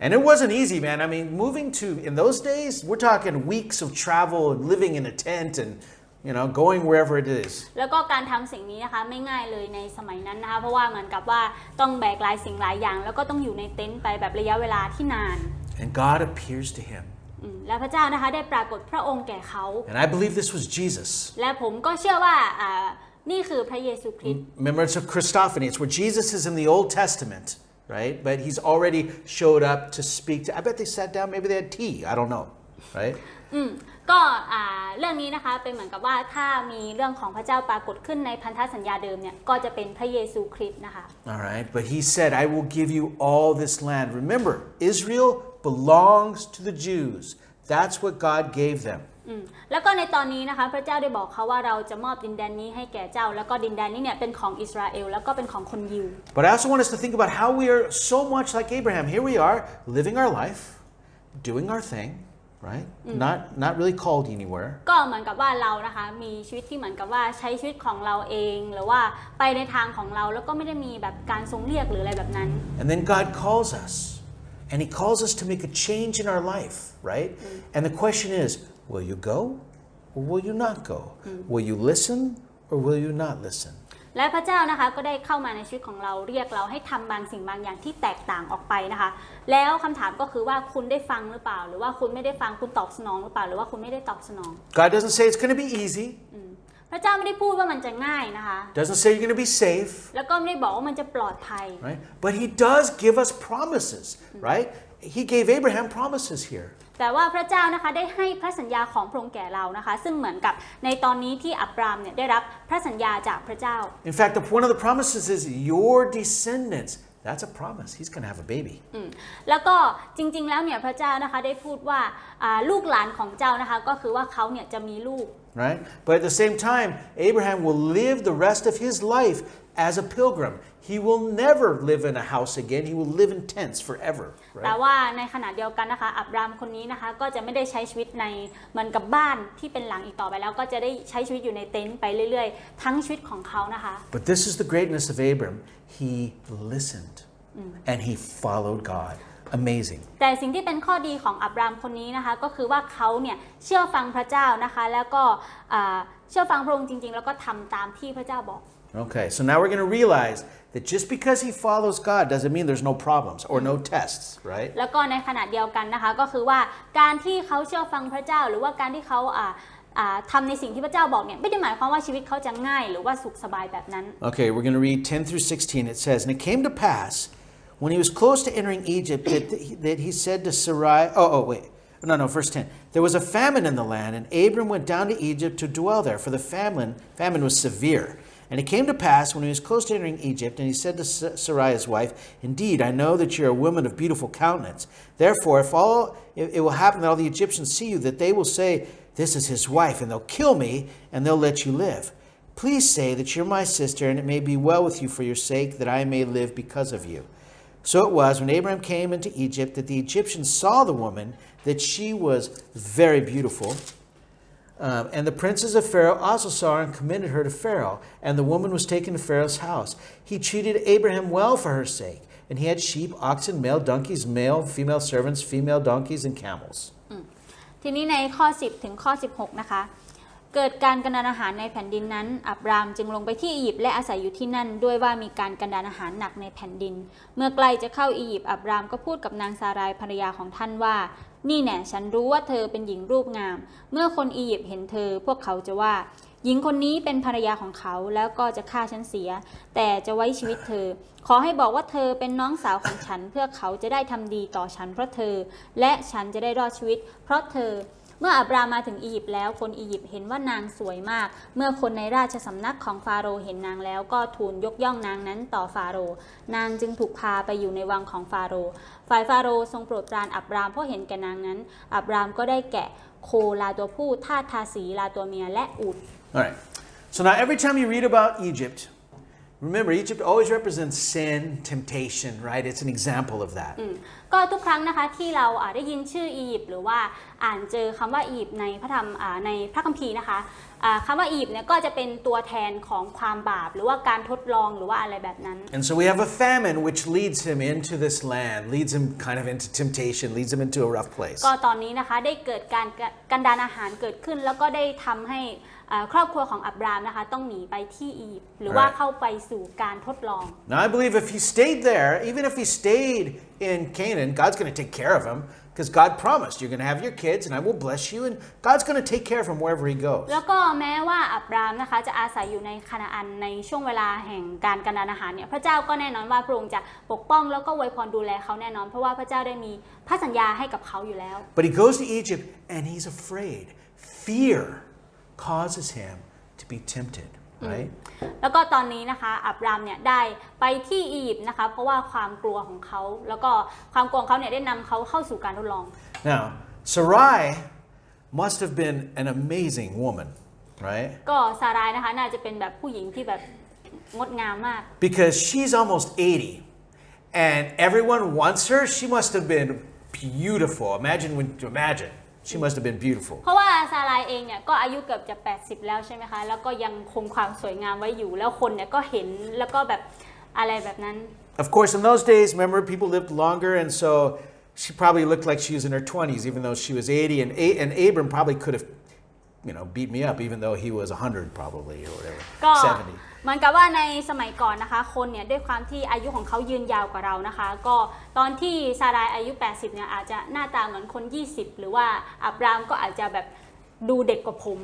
And it wasn't easy, man. I mean, moving to, in those days, we're talking weeks of travel and living in a tent and, going wherever it is. แล้วก็การทำสิ่งนี้นะคะไม่ง่ายเลยในสมัยนั้นนะคะเพราะว่าเหมือนกับว่าต้องแบกหลายสิ่งหลายอย่างแล้วก็ต้องอยู่ในเต็นท์ไปแบบระยะเวลาที่นาน And God appears to him. และพระเจ้านะคะได้ปรากฏพระองค์แก่เขา And I believe this was Jesus. และผมก็เชื่อว่านี่คือพระเยซูคริสต์ Remember, it's a Christophany. It's where Jesus is in the Old Testament.Right? But he's already showed up to speak to. I bet they sat down, maybe they had tea. I don't know. Right? ก็เรื่องนี้นะคะเป็นเหมือนกับว่าถ้ามีเรื่องของพระเจ้าปรากฏขึ้นในพันธสัญญาเดิมเนี่ยก็จะเป็นพระเยซูคริสต์นะคะ All right. But he said, I will give you all this land. Remember, Israel belongs to the Jews. That's what God gave them. แล้วก็ในตอนนี้นะคะพระเจ้าได้บอกเขาว่าเราจะมอบดินแดนนี้ให้แก่เจ้าแล้วก็ดินแดนนี้เนี่ยเป็นของอิสราเอลแล้วก็เป็นของคนยิว But I also want us to think about how we are so much like Abraham. Here we are, living our life, doing our thing, right? Not really called anywhere. ก็เหมือนกับว่าเรานะคะมีชีวิตที่เหมือนกับว่าใช้ชีวิตของเราเองหรือว่าไปในทางของเราแล้วก็ไม่ได้มีแบบการทรงเรียกหรืออะไรแบบนั้น And then God calls us, and he calls us to make a change in our life, right? And the question is,Will you go or will you not go? Will you listen or will you not listen? และพระเจ้านะคะก็ได้เข้ามาในชีวิตของเราเรียกเราให้ทำบางสิ่งบางอย่างที่แตกต่างออกไปนะคะแล้วคำถามก็คือว่าคุณได้ฟังหรือเปล่าหรือว่าคุณไม่ได้ฟังคุณตอบสนองหรือเปล่าหรือว่าคุณไม่ได้ตอบสนอง God doesn't say it's going to be easy. พระเจ้าไม่ได้พูดว่ามันจะง่ายนะคะ Doesn't say you're going to be safe. แล้วก็ไม่ได้บอกว่ามันจะปลอดภัย Right? But he does give us promises, right? He gave Abraham promises here. แต่ว่าพระเจ้านะคะได้ให้พระสัญญาของพระองค์แก่เรานะคะซึ่งเหมือนกับในตอนนี้ที่อับรามเนี่ยได้รับพระสัญญาจากพระเจ้า In fact, one of the promises is your descendants that's a promise. He's going to have a baby. แล้วก็จริงๆแล้วเนี่ยพระเจ้านะคะได้พูดว่าลูกหลานของเจ้านะคะก็คือว่าเขาเนี่ยจะมีลูก Right? But at the same time, Abraham will live the rest of his life as a pilgrim. He will never live in a house again. He will live in tents forever. แต่ Right? ว่าในขณะเดียวกันนะคะอับรามคนนี้นะคะก็จะไม่ได้ใช้ชีวิตในเหมือนกับบ้านที่เป็นหลังอีกต่อไปแล้วก็จะได้ใช้ชีวิตอยู่ในเต็นท์ไปเรื่อยๆทั้งชีวิตของเขานะคะ But this is the greatness of Abram. He listened and he followed God. Amazing. แต่สิ่งที่เป็นข้อดีของอับรามคนนี้นะคะก็คือว่าเขาเนี่ยเชื่อฟังพระเจ้านะคะแล้วก็เชื่อฟังพระองค์จริงๆแล้วก็ทำตามที่พระเจ้าบอก Okay, so now we're going to realize that just because he follows God doesn't mean there's no problems or no tests, right? แล้วก็ในขณะเดียวกันนะคะก็คือว่าการที่เขาเชื่อฟังพระเจ้าหรือว่าการที่เขาทำในสิ่งที่พระเจ้าบอกเนี่ยไม่ได้หมายความว่าชีวิตเขาจะง่ายหรือว่าสุขสบายแบบนั้น Okay, we're going to read 10 through 16. It says, "And it came to pass when he was close to entering Egypt that he said to Sarai, verse 10. There was a famine in the land, and Abram went down to Egypt to dwell there, for the famine was severe. And it came to pass when he was close to entering Egypt, and he said to Sarai his wife, Indeed, I know that you're a woman of beautiful countenance. Therefore, it will happen that all the Egyptians see you, that they will say, This is his wife, and they'll kill me, and they'll let you live. Please say that you're my sister, and it may be well with you for your sake, that I may live because of you. So it was, when Abraham came into Egypt, that the Egyptians saw the woman, that she was very beautiful. And the princes of Pharaoh also saw her and commended her to Pharaoh. And the woman was taken to Pharaoh's house. He treated Abraham well for her sake. And he had sheep, oxen, male donkeys, male, female servants, female donkeys, and camels. ทีนี้ในข้อ 10 ถึงข้อ 16 นะคะ เกิดการกันดารอาหารในแผ่นดินนั้นอับรามจึงลงไปที่อียิปต์และอาศัยอยู่ที่นั่นด้วยว่ามีการกันดารอาหารหนักในแผ่นดิน เมื่อใกล้จะเข้าอียิปต์อับรามก็พูดกับนางซารายภรรยาของท่านว่านี่แน่ฉันรู้ว่าเธอเป็นหญิงรูปงามเมื่อคนอียิปต์เห็นเธอพวกเขาจะว่าหญิงคนนี้เป็นภรรยาของเขาแล้วก็จะฆ่าฉันเสียแต่จะไว้ชีวิตเธอขอให้บอกว่าเธอเป็นน้องสาวของฉันเพื่อเขาจะได้ทำดีต่อฉันเพราะเธอและฉันจะได้รอดชีวิตเพราะเธอเมื่ออับรามมาถึงอียิปต์แล้วคนอียิปต์เห็นว่านางสวยมากเมื่อคนในราชสำนักของฟาโรห์เห็นนางแล้วก็ทูลยกย่องนางนั้นต่อฟาโรห์นางจึงถูกพาไปอยู่ในวังของฟาโรห์ฝ่ายฟาโรห์ทรงโปรดปรานอับรามเพราะเห็นแก่นางนั้นอับรามก็ได้แกะโคลาตัวผู้ทาสทาสีลาตัวเมียและอูฐ Alright, so now every time you read about Egypt, remember Egypt always represents sin, temptation, right? It's an example of that. ก็ทุกครั้งนะคะที่เราได้ยินชื่ออียิปต์หรือว่าอ่านเจอคำว่าอียิปต์ในพระธรรมในพระคัมภีร์นะคะคำว่าอียิปต์เนี่ยก็จะเป็นตัวแทนของความบาปหรือว่าการทดลองหรือว่าอะไรแบบนั้น And so we have a famine which leads him into this land, leads him kind of into temptation, leads him into a rough place. ก็ตอนนี้นะคะได้เกิดการกันดารอาหารเกิดขึ้นแล้วก็ได้ทำให้ครอบครัวของอับรามนะคะต้องหนีไปที่อียิปต์หรือว่าเข้าไปสู่การทดลอง Now I believe if he stayed there, even if he stayed in Canaan, God's going to take care of him because God promised you're going to have your kids and I will bless you and God's going to take care of him wherever he goes. แล้วก็แม้ว่าอับรามนะคะจะอาศัยอยู่ในคานาอันในช่วงเวลาแห่งการกันดารอาหารเนี่ยพระเจ้าก็แน่นอนว่าพระองค์จะปกป้องแล้วก็อวยพรดูแลเขาแน่นอนเพราะว่าพระเจ้าได้มีพระสัญญาให้กับเขาอยู่แล้ว But he goes to Egypt and he's afraid. Fear causes him to be tempted, right? แล้วก็ตอนนี้นะคะอับรามเนี่ยได้ไปที่อียิปต์นะคะเพราะว่าความกลัวของเขาแล้วก็ความกลัวของเขาเนี่ยได้นำเขาเข้าสู่การทดลอง Now, Sarai must have been an amazing woman, right? ก็ซารายนะคะน่าจะเป็นแบบผู้หญิงที่แบบงดงามมาก Because she's almost 80 and everyone wants her. She must have been beautiful. She must have been beautiful. เพราะว่าซารายเองเนี่ยก็อายุเกือบจะ80แล้วใช่ไหมคะแล้วก็ยังคงความสวยงามไว้อยู่แล้วคนเนี่ยก็เห็นแล้วก็แบบอะไรแบบนั้น Of course, in those days, remember, people lived longer, and so she probably looked like she was in her 20s, even though she was 80, and Abram probably could have, beat me up, even though he was 100 probably, or whatever, ก็ 70. เหมือนกับว่าในสมัยก่อนนะคะคนเนี่ยด้วยความที่อายุของเขายืนยาวกว่าเรานะคะก็ตอนที่ซารายอายุ80เนี่ยอาจจะหน้าตาเหมือนคน20หรือว่าอับรามก็อาจจะแบบดูเด็กกว่าผม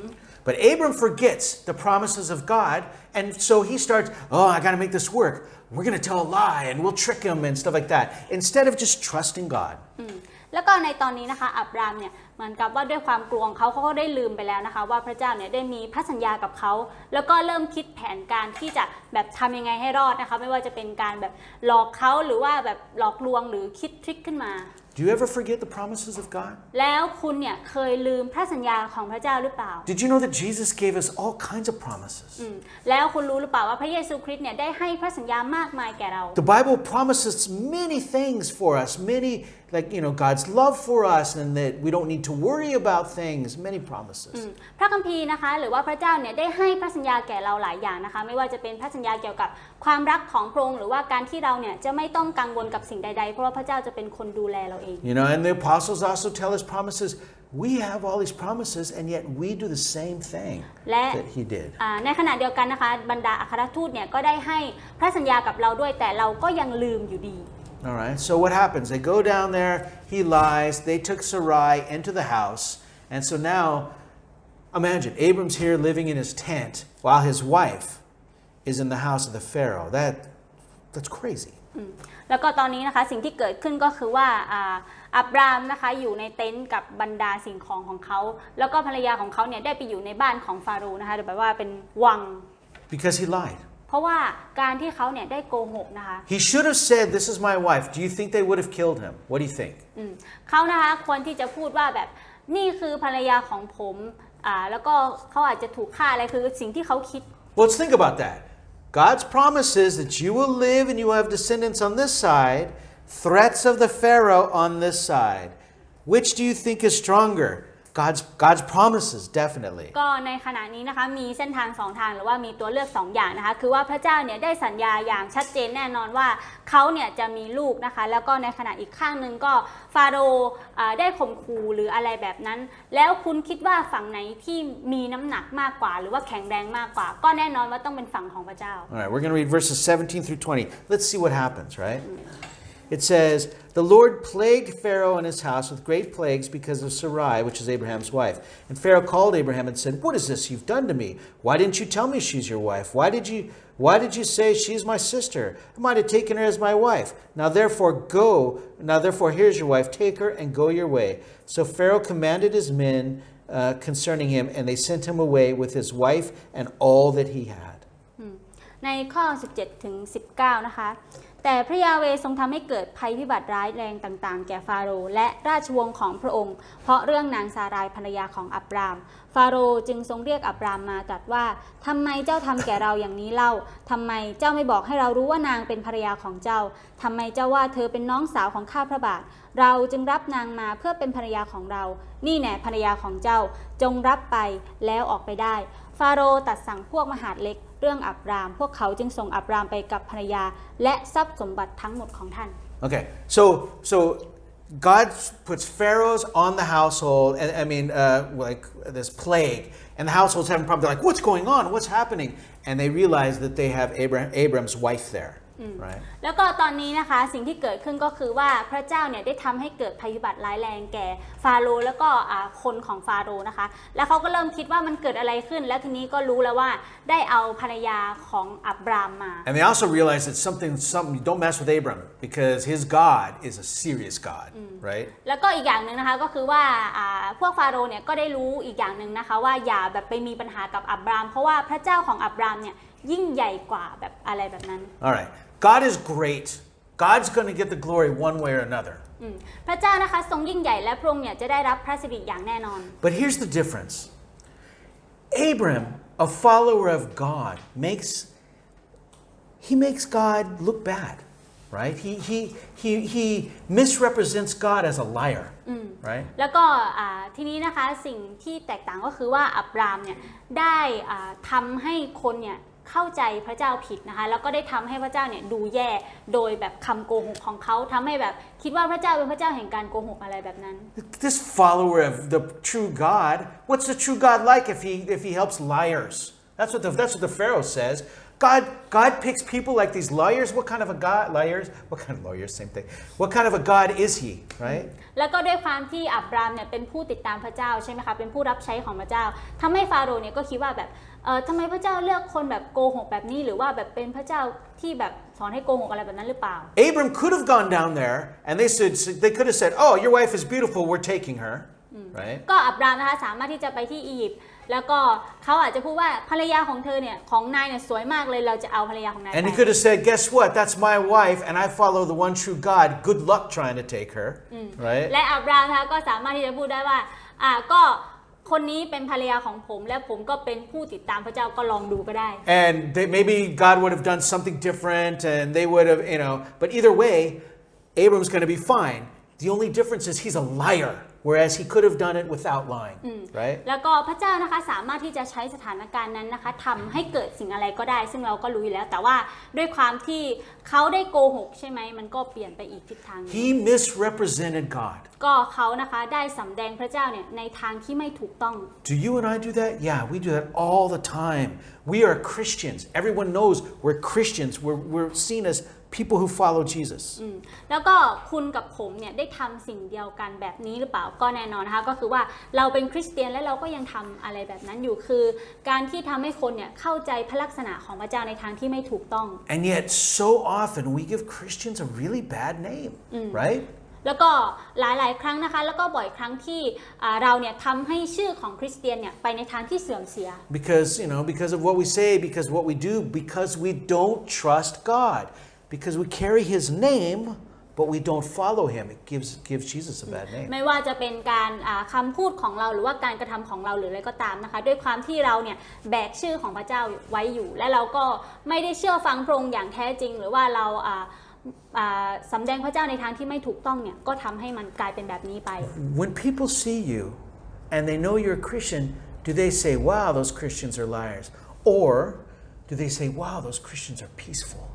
But Abram forgets the promises of God, and so he starts, I got to make this work. We're going to tell a lie, and we'll trick him and stuff like that, instead of just trusting God. แล้วก็ในตอนนี้นะคะอับรามเนี่ยเหมือนกับว่าด้วยความกลัวของเขาก็ได้ลืมไปแล้วนะคะว่าพระเจ้าเนี่ยได้มีพันธสัญญากับเขาแล้วก็เริ่มคิดแผนการที่จะแบบทำยังไงให้รอดนะคะไม่ว่าจะเป็นการแบบหลอกเขาหรือว่าแบบหลอกลวงหรือคิดทริคขึ้นมา Do you ever forget the promises of God? แล้วคุณเนี่ยเคยลืมพระสัญญาของพระเจ้าหรือเปล่า Did you know that Jesus gave us all kinds of promises? แล้วคุณรู้หรือเปล่าว่าพระเยซูคริสต์เนี่ยได้ให้พระสัญญามากมายแก่เรา The Bible promises many things for us, many like God's love for us and that we don't need to worry about things, many promises. พระคัมภีร์นะคะหรือว่าพระเจ้าเนี่ยได้ให้พระสัญญาแก่เราหลายอย่างนะคะไม่ว่าจะเป็นพระสัญญาเกี่ยวกับความรักของพระองค์หรือว่าการที่เราเนี่ยจะไม่ต้องกังวลกับสิ่งใดๆเพราะว่าพระเจ้าจะเป็นคนดูแลเราเอง And the apostles also tell us promises. We have all these promises and yet we do the same thing that he did. ในขณะเดียวกันนะคะบรรดาอัครทูตเนี่ยก็ได้ให้พระสัญญากับเราด้วยแต่เราก็ยังลืมอยู่ดี All right, so what happens? They go down there, he lies, they took Sarai into the house, and so now, imagine, Abram's here living in his tent while his wife is in the house of the Pharaoh. That's crazy. แล้วก็ตอนนี้นะคะสิ่งที่เกิดขึ้นก็คือว่าอับรามนะคะอยู่ในเต็นท์กับบรรดาสิ่งของเขาแล้วก็ภรรยาของเขาเนี่ยได้ไปอยู่ในบ้านของฟาโรห์นะคะหรือแปลว่าเป็นวัง Because he lied. เพราะว่าการที่เขาเนี่ยได้โกหกนะคะ He should have said, "This is my wife." Do you think they would have killed him? What do you think? เขานะคะควรที่จะพูดว่าแบบนี่คือภรรยาของผมแล้วก็เขาอาจจะถูกฆ่าอะไรคือสิ่งที่เขาคิด Well, let's think about that. God's promises that you will live and you will have descendants on this side, threats of the Pharaoh on this side. Which do you think is stronger? God's promises, definitely. ก็ในขณะนี้นะคะมีเส้นทาง2ทางหรือว่ามีตัวเลือก2อย่างนะคะคือว่าพระเจ้าเนี่ยได้สัญญาอย่างชัดเจนแน่นอนว่าเขาเนี่ยจะมีลูกนะคะแล้วก็ในขณะอีกข้างหนึ่งก็ฟาโรห์ได้ข่มขู่หรืออะไรแบบนั้นแล้วคุณคิดว่าฝั่งไหนที่มีน้ำหนักมากกว่าหรือว่าแข็งแรงมากกว่าก็แน่นอนว่าต้องเป็นฝั่งของพระเจ้า All right, we're going to read verses 17 through 20. Let's see what happens, right? It says, "The Lord plagued Pharaoh and his house with great plagues because of Sarai, which is Abraham's wife. And Pharaoh called Abraham and said, 'What is this you've done to me? Why didn't you tell me she's your wife? Why did you say she's my sister? I might have taken her as my wife. Now therefore here's your wife. Take her and go your way.' So Pharaoh commanded his men concerning him, and they sent him away with his wife and all that he had." ในข้อ 17 ถึง 19 นะคะแต่พระยาเวห์ทรงทำให้เกิดภัยพิบัติร้ายแรงต่างๆแก่ฟาโรห์และราชวงศ์ของพระองค์เพราะเรื่องนางซารายภรรยาของอับรามฟาโรห์จึงทรงเรียกอับรามมาตรัสว่าทำไมเจ้าทำแก่เราอย่างนี้เล่าทำไมเจ้าไม่บอกให้เรารู้ว่านางเป็นภรรยาของเจ้าทำไมเจ้าว่าเธอเป็นน้องสาวของข้าพระบาทเราจึงรับนางมาเพื่อเป็นภรรยาของเรานี่แน่ภรรยาของเจ้าจงรับไปแล้วออกไปได้ฟาโรห์ตรัสสั่งพวกมหาดเล็กเรื่องอับรามพวกเขาจึงส่งอับรามไปกับภรรยาและทรัพย์สมบัติทั้งหมดของท่าน Okay, so God puts pharaohs on the household, and like this plague, and the households having problems. They're like, "What's going on? What's happening?" And they realize that they have Abram's wife there, right? แล้วก็ตอนนี้นะคะสิ่งที่เกิดขึ้นก็คือว่าพระเจ้าเนี่ยได้ทำให้เกิดภัยพิบัติร้ายแรงแก่ฟาโรห์แล้วก็คนของฟาโรห์นะคะแล้วเขาก็เริ่มคิดว่ามันเกิดอะไรขึ้นแล้วทีนี้ก็รู้แล้วว่าได้เอาภรรยาของอับรามมา And they also realize that something don't mess with Abram because his God is a serious God, right? แล้วก็อีกอย่างหนึ่งนะคะก็คือว่าพวกฟาโรห์เนี่ยก็ได้รู้อีกอย่างหนึ่งนะคะว่าอย่าแบบไปมีปัญหากับอับรามเพราะว่าพระเจ้าของอับรามเนี่ยยิ่งใหญ่กว่าแบบอะไรแบบนั้น All right. God is great. God's going to get the glory one way or another. พระเจ้านะคะทรงยิ่งใหญ่และพระองค์เนี่ยจะได้รับพระสิริอย่างแน่นอน But here's the difference. Abram, a follower of God, makes God look bad, right? He misrepresents God as a liar, right? แล้วก็ทีนี้นะคะสิ่งที่แตกต่างก็คือว่าอับรามเนี่ยได้ทำให้คนเนี่ยเข้าใจพระเจ้าผิดนะคะแล้วก็ได้ทำให้พระเจ้าเนี่ยดูแย่โดยแบบคำโกหกของเขาทำให้แบบคิดว่าพระเจ้าเป็นพระเจ้าแห่งการโกหกอะไรแบบนั้น This follower of the true God, what's the true God like if he helps liars? That's what the Pharaoh says. God picks people like these lawyers. What kind of a God? Lawyers? What kind of lawyers? Same thing. What kind of a God is he? Right? แล้วก็ด้วยความที่อับรามเนี่ยเป็นผู้ติดตามพระเจ้าใช่ไหมคะเป็นผู้รับใช้ของพระเจ้าทำให้ฟาโรห์เนี่ยก็คิดว่าแบบทำไมพระเจ้าเลือกคนแบบโกหกแบบนี้หรือว่าแบบเป็นพระเจ้าที่แบบสอนให้โกหกอะไรแบบนั้นหรือเปล่า Abram could have gone down there and they could have said, "Oh, your wife is beautiful. We're taking her." Right? ก็อับรามนะคะสามารถที่จะไปที่อียิปต์แล้วก็เขาอาจจะพูดว่าภรรยาของเธอเนี่ยของนายเนี่ยสวยมากเลยเราจะเอาภรรยาของนายไป And he could have said, "Guess what? That's my wife, and I follow the one true God. Good luck trying to take her." Right? และอับรามนะคะก็สามารถที่จะพูดได้ว่าก็คนนี้เป็นภรรยาของผมและผมก็เป็นผู้ติดตามพระเจ้าก็ลองดูก็ได้ And maybe God would have done something different, and they would have, But either way, Abram's going to be fine. The only difference is he's a liar. Whereas he could have done it without lying, right? แล้วก็พระเจ้านะคะสามารถที่จะใช้สถานการณ์นั้นนะคะทำให้เกิดสิ่งอะไรก็ได้ซึ่งเราก็รู้อยู่แล้วแต่ว่าด้วยความที่เขาได้โกหกใช่ไหมมันก็เปลี่ยนไปอีกทิศทาง He misrepresented God. ก็เขานะคะได้สำแดงพระเจ้าเนี่ยในทางที่ไม่ถูกต้อง Do you and I do that? Yeah, we do that all the time. We are Christians. Everyone knows we're Christians. We're seen as people who follow Jesus. แล้วก็คุณกับผมเนี่ยได้ทำสิ่งเดียวกันแบบนี้หรือเปล่าก็แน่นอนนะคะก็คือว่าเราเป็นคริสเตียนและเราก็ยังทำอะไรแบบนั้นอยู่คือการที่ทำให้คนเนี่ยเข้าใจพระลักษณะของพระเจ้าในทางที่ไม่ถูกต้อง And yet so often we give Christians a really bad name, right? แล้วก็หลายๆครั้งนะคะแล้วก็บ่อยครั้งที่เราเนี่ยทำให้ชื่อของคริสเตียนเนี่ยไปในทางที่เสื่อมเสีย Because of what we say, because of what we do, because we don't trust God, because we carry His name, but we don't follow Him. It gives Jesus a bad name. ไม่ว่าจะเป็นการคำพูดของเราหรือว่าการกระทำของเราหรืออะไรก็ตามนะคะด้วยความที่เราเนี่ยแบกชื่อของพระเจ้าไว้อยู่และเราก็ไม่ได้เชื่อฟังพระองค์อย่างแท้จริงหรือว่าเราสำแดงพระเจ้าในทางที่ไม่ถูกต้องเนี่ยก็ทำให้มันกลายเป็นแบบนี้ไป When people see you and they know you're a Christian, do they say, "Wow, those Christians are liars," or do they say, "Wow, those Christians are peaceful"?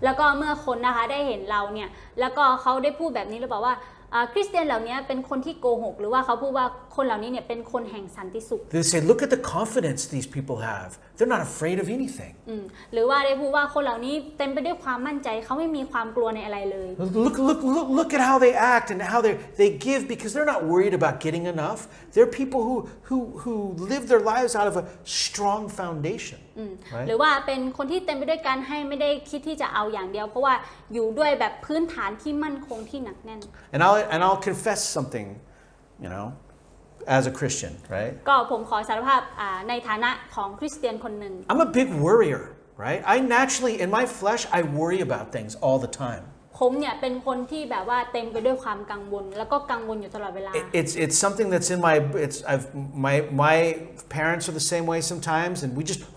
แล้วก็เมื่อคนนะคะได้เห็นเราเนี่ยแล้วก็เขาได้พูดแบบนี้หรือเปล่าว่าคริสเตียนเหล่านี้เป็นคนที่โกหกหรือว่าเขาพูดว่าคนเหล่านี้เนี่ยเป็นคนแห่งสันติสุข They say, "Look at the confidence these people have. They're not afraid of anything." หรือว่าได้พูดว่าคนเหล่านี้เต็มไปด้วยความมั่นใจเขาไม่มีความกลัวในอะไรเลย Look at how they act and how they give because they're not worried about getting enough. They're people who live their lives out of a strong foundation. หรือว่าเป็นคนที่เต็มไปด้วยการให้ไม่ได้คิดที่จะเอาอย่างเดียวเพราะว่าอยู่ด้วยแบบพื้นฐานที่มั่นคงที่หนักแน่น And I'll confess something, as a Christian, right? ก็ผมขอสารภาพในฐานะของคริสเตียนคนหนึ่ง I'm a big worrier, right? I naturally, in my flesh, I worry about things all the time. ผมเนี่ยเป็นคนที่แบบว่าเต็มไปด้วยความกังวลแล้วก็กังวลอยู่ตลอดเวลา It's something that's in my parents are the same way sometimes, and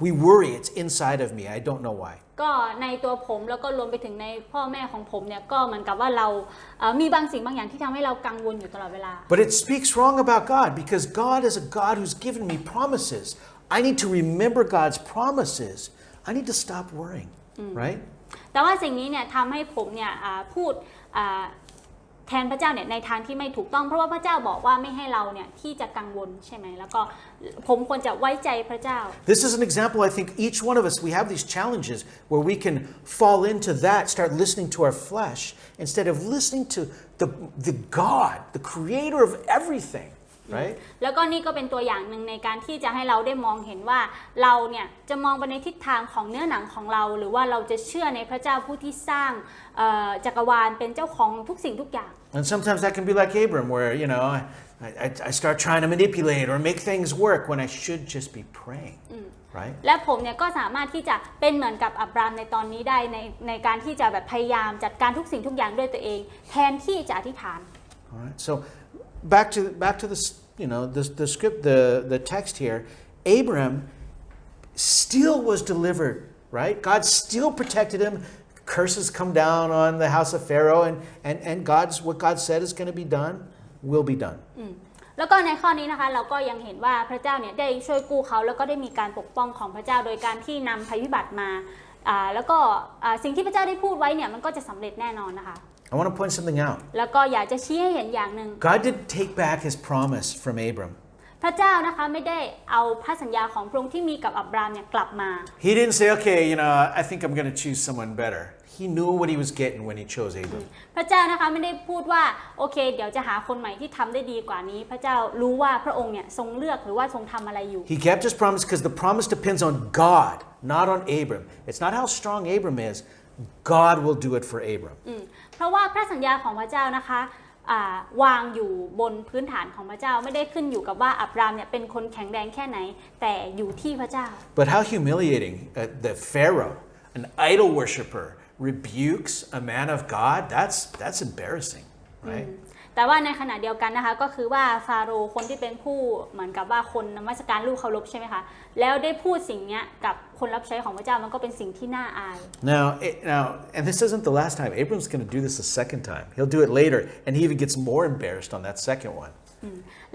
we worry. It's inside of me. I don't know why. ก็ในตัวผมแล้วก็รวมไปถึงในพ่อแม่ของผมเนี่ยก็เหมือนกับว่าเรามีบางสิ่งบางอย่างที่ทำให้เรากังวลอยู่ตลอดเวลา But it speaks wrong about God because God is a God who's given me promises. I need to remember God's promises. I need to stop worrying, right? แต่ว่าสิ่งนี้เนี่ยทำให้ผมเนี่ยพูดแทนพระเจ้าเนี่ยในทางที่ไม่ถูกต้องเพราะว่าพระเจ้าบอกว่าไม่ให้เราเนี่ยที่จะกังวลใช่ไหมแล้วก็ผมควรจะไว้ใจพระเจ้า This is an example. I think each one of us we have these challenges where we can fall into that, start listening to our flesh instead of listening to the God, the creator of everything. Right? แล้วก็นี่ก็เป็นตัวอย่างหนึ่งในการที่จะให้เราได้มองเห็นว่าเราเนี่ยจะมองไปในทิศทางของเนื้อหนังของเราหรือว่าเราจะเชื่อในพระเจ้าผู้ที่สร้างจักรวาลเป็นเจ้าของทุกสิ่งทุกอย่าง And sometimes that can be like Abram where I start trying to manipulate or make things work when I should just be praying. Right? และผมเนี่ยก็สามารถที่จะเป็นเหมือนกับอับรามในตอนนี้ได้ในการที่จะแบบพยายามจัดการทุกสิ่งทุกอย่างด้วยตัวเองแทนที่จะอธิษฐาน Alright, so back to the script, the text here. Abram still was delivered, right? God still protected him. Curses come down on the house of Pharaoh, and what God said is going to be done will be done. แล้วก็ในข้อนี้นะคะเราก็ยังเห็นว่าพระเจ้าเนี่ยได้ช่วยกู้เขาแล้วก็ได้มีการปกป้องของพระเจ้าโดยการที่นำภัยพิบัติมาแล้วก็สิ่งที่พระเจ้าได้พูดไว้เนี่ยมันก็จะสำเร็จแน่นอนนะคะ I want to point something out. แล้วก็อยากจะชี้ให้เห็นอย่างหนึ่ง God didn't take back His promise from Abram. พ พระเจ้านะคะไม่ได้เอาพระสัญญาของพระองค์ที่มีกับอับรามเนี่ยกลับมา He didn't say, okay, I think I'm going to choose someone better. He knew what he was getting when he chose Abram. พระเจ้านะคะไม่ได้พูดว่าโอเคเดี๋ยวจะหาคนใหม่ที่ทำได้ดีกว่านี้พระเจ้ารู้ว่าพระองค์เนี่ยทรงเลือกหรือว่าทรงทำอะไรอยู่ He kept his promise because the promise depends on God, not on Abram. It's not how strong Abram is. God will do it for Abram. เพราะว่าพระสัญญาของพระเจ้านะคะวางอยู่บนพื้นฐานของพระเจ้าไม่ได้ขึ้นอยู่กับว่าอับรามเนี่ยเป็นคนแข็งแรงแค่ไหนแต่อยู่ที่พระเจ้า But how humiliating that Pharaoh, an idol worshiper, rebukes a man of God. That's embarrassing, right? แต่ว่าในขณะเดียวกันนะคะก็คือว่าฟาโรห์คนที่เป็นผู้เหมือนกับว่าคนนมัสการลูกเคารพใช่ไหมคะแล้วได้พูดสิ่งนี้กับคนรับใช้ของพระเจ้ามันก็เป็นสิ่งที่น่าอาย Now, and this isn't the last time. Abram's going to do this a second time. He'll do it later, and he even gets more embarrassed on that second one.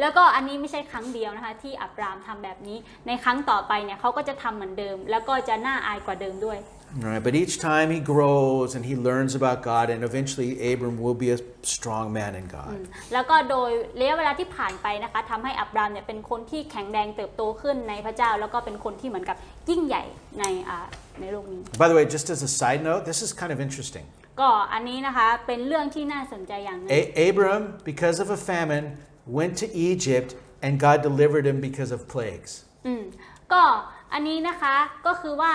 แล้วก็อันนี้ไม่ใช่ครั้งเดียวนะคะที่อับรามทำแบบนี้ในครั้งต่อไปเนี่ยเขาก็จะทำเหมือนเดิมแล้วก็จะน่าอายกว่าเดิมด้วย All right, but each time he grows and he learns about God, and eventually Abram will be a strong man in God. แล้วก็โดยระยะเวลาที่ผ่านไปนะคะทำให้อับรามเนี่ยเป็นคนที่แข็งแรงเติบโตขึ้นในพระเจ้าแล้วก็เป็นคนที่เหมือนกับยิ่งใหญ่ในโลกนี้ By the way, just as a side note, this is kind of interesting. ก็อันนี้นะคะเป็นเรื่องที่น่าสนใจอย่างหนึง Abram, because of a famine, went to Egypt, and God delivered him because of plagues. ก็อันนี้นะคะก็คือว่า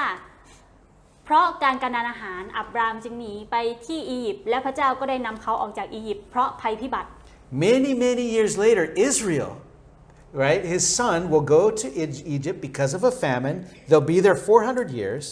เพราะการกระทำอาหารอับรามจึงหนีไปที่อียิปต์และพระเจ้าก็ได้นำเขาออกจากอียิปต์เพราะภัยพิบัติ Many years later, Israel, right, his son will go to Egypt because of a famine. They'll be there 400 years,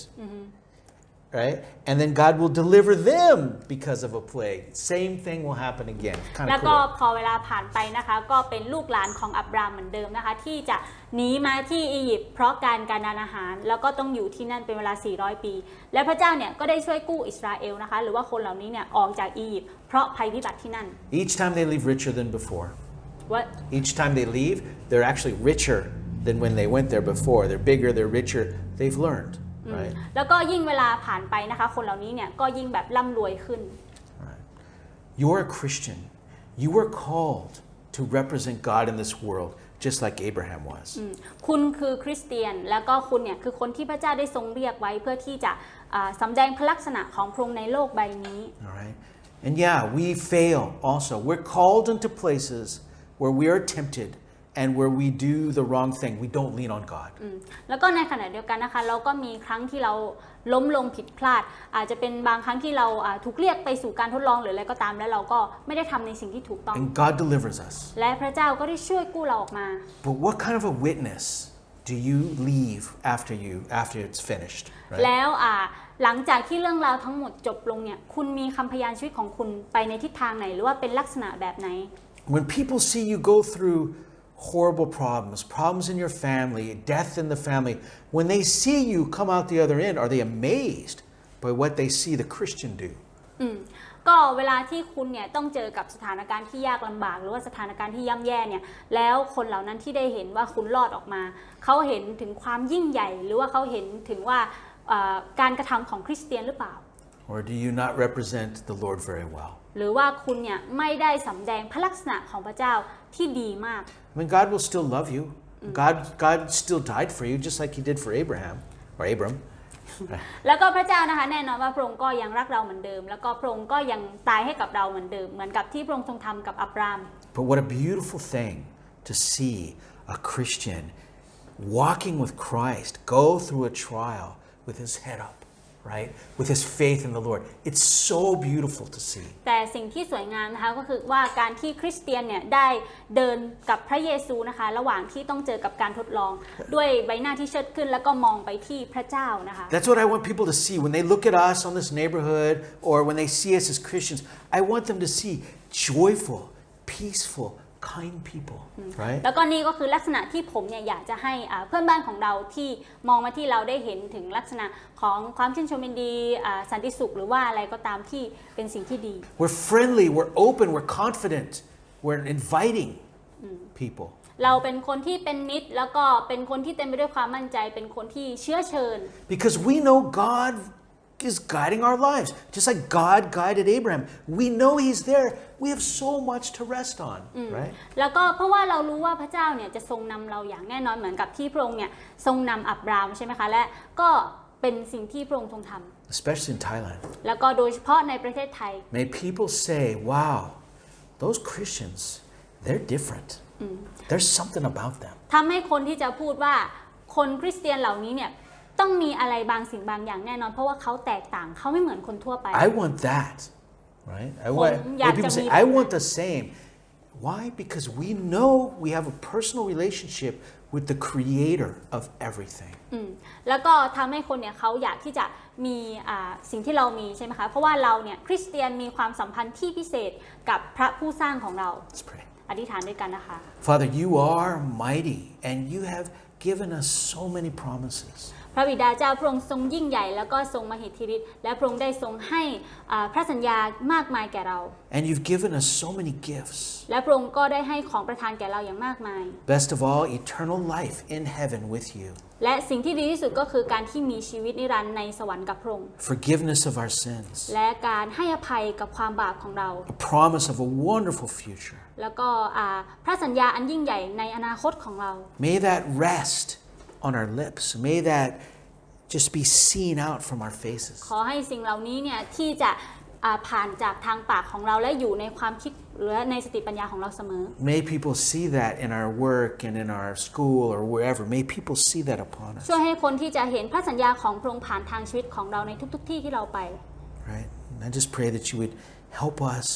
right? And then God will deliver them because of a plague. Same thing will happen again. Kind แล้ of วก็ cool. พอเวลาผ่านไปนะคะก็เป็นลูกหลานของอับรามเหมือนเดิมนะคะที่จะหนีมาที่อียิปต์เพราะการทำอาหารแล้วก็ต้องอยู่ที่นั่นเป็นเวลา400 ปีและพระเจ้าเนี่ยก็ได้ช่วยกู้อิสราเอลนะคะหรือว่าคนเหล่านี้เนี่ยออกจากอียิปต์เพราะภัยพิบัติที่นั่น Each time they leave richer than before. What? Each time they leave, they're actually richer than when they went there before. They're bigger, they're richer. They've learned, right? แล้วก็ยิ่งเวลาผ่านไปนะคะคนเหล่านี้เนี่ยก็ยิ่งแบบร่ำรวยขึ้น Right. You're a Christian. You were called to represent God in this world, just like Abraham was. คุณคือคริสเตียนแล้วก็คุณเนี่ยคือคนที่พระเจ้าได้ทรงเรียกไว้เพื่อที่จะสำแดงพระลักษณะของพระองค์ในโลกใบนี้ All right. And yeah, we fail also. We're called into places where we are tempted and where we do the wrong thing. We don't lean on God. แล้วก็ในขณะเดียวกันนะคะเราก็มีครั้งที่เราล้มลงผิดพลาดอาจจะเป็นบางครั้งที่เราถูกเรียกไปสู่การทดลองหรืออะไรก็ตามแล้วเราก็ไม่ได้ทำในสิ่งที่ถูกต้อง And God delivers us. และพระเจ้าก็ได้ช่วยกู้เราออกมา But what kind of a witness do you leave after it's finished? Right? แล้วหลังจากที่เรื่องราวทั้งหมดจบลงเนี่ยคุณมีคำพยานชีวิตของคุณไปในทิศทางไหนหรือว่าเป็นลักษณะแบบไหน When people see you go through horrible problems in your family, death in the family, when they see you come out the other end, are they amazed by what they see the Christian do? ก็เวลาที่คุณเนี่ยต้องเจอกับสถานการณ์ที่ยากลำบากหรือว่าสถานการณ์ที่ย่ำแย่เนี่ยแล้วคนเหล่านั้นที่ได้เห็นว่าคุณรอดออกมาเขาเห็นถึงความยิ่งใหญ่หรือว่าเขาเห็นถึงว่าการกระทำของคริสเตียนหรือเปล่า Or do you not represent the Lord very well? หรือว่าคุณเนี่ยไม่ได้สำแดงพระลักษณะของพระเจ้าที่ดีมาก I mean, God will still love you. God still died for you, just like He did for Abraham or Abram. แล้วก็พระเจ้านะคะแน่นอนว่าพระองค์ก็ยังรักเราเหมือนเดิมแล้วก็พระองค์ก็ยังตายให้กับเราเหมือนเดิมเหมือนกับที่พระองค์ทรงทำกับอับราม But what a beautiful thing to see a Christian walking with Christ go through a trial with his head up, right? With his faith in the Lord. It's so beautiful to see. แต่สิ่งที่สวยงามนะคะก็คือว่าการที่คริสเตียนเนี่ยได้เดินกับพระเยซูนะคะระหว่างที่ต้องเจอกับการทดลองด้วยใบหน้าที่เชิดขึ้นแล้วก็มองไปที่พระเจ้านะคะ That's what I want people to see when they look at us on this neighborhood or when they see us as Christians. I want them to see joyful, peaceful, kind people, right? แล้วก็นี่ก็คือลักษณะที่ผมเนี่ยอยากจะให้เพื่อนบ้านของเราที่มองมาที่เราได้เห็นถึงลักษณะของความชื่นชมยินดีสันติสุขหรือว่าอะไรก็ตามที่เป็นสิ่งที่ดี We're friendly, we're open, we're confident, we're inviting people. เราเป็นคนที่เป็นมิตรแล้วก็เป็นคนที่เต็มไปด้วยความมั่นใจเป็นคนที่เชื้อเชิญ Because we know God is guiding our lives. Just like God guided Abraham. We know He's there. We have so much to rest on, right? แล้วก็เพราะว่าเรารู้ว่าพระเจ้าเนี่ยจะทรงนำเราอย่างแน่นอนเหมือนกับที่พระองค์เนี่ยทรงนำอับรามใช่ไหมคะและก็เป็นสิ่งที่พระองค์ทรงทำ Especially in Thailand. แล้วก็โดยเฉพาะในประเทศไทย May people say, wow, those Christians, they're different. There's something about them. ทำให้คนที่จะพูดว่าคนคริสเตียนเหล่านี้เนี่ยต้องมีอะไรบางสิ่งบางอย่างแน่นอนเพราะว่าเขาแตกต่างเขาไม่เหมือนคนทั่วไป I want that, right? People say, I want the same. Why? Because we know we have a personal relationship with the creator of everything. แล้วก็ทำให้คนเนี่ยเขาอยากที่จะมีสิ่งที่เรามีใช่ไหมคะเพราะว่าเราเนี่ยคริสเตียนมีความสัมพันธ์ที่พิเศษกับพระผู้สร้างของเรา Let's pray. อธิษฐานด้วยกันนะคะ Father, you are mighty and you have given us so many promises. พระบิดาเจ้าพระองค์ทรงยิ่งใหญ่แล้วก็ทรงมหิทธิฤทธิ์และพระองค์ได้ทรงให้พระสัญญามากมายแก่เรา And you've given us so many gifts. และพระองค์ก็ได้ให้ของประทานแก่เราอย่างมากมาย Best of all, eternal life in heaven with you. และสิ่งที่ดีที่สุดก็คือการที่มีชีวิตนิรันดร์ในสวรรค์กับพระองค์ Forgiveness of our sins. และการให้อภัยกับความบาปของเรา A promise of a wonderful future. แล้วก็พระสัญญาอันยิ่งใหญ่ในอนาคตของเรา May that rest on our lips. May that just be seen out from our faces. ขอให้สิ่งเหล่านี้เนี่ยที่จะผ่านจากทางปากของเราและอยู่ในความคิดหรือในสติปัญญาของเราเสมอ May people see that in our work and in our school or wherever. May people see that upon us. ช่วยให้คนที่จะเห็นพระสัญญาของพระองค์ผ่านทางชีวิตของเราในทุกๆที่ที่เราไป Right? And I just pray that you would help us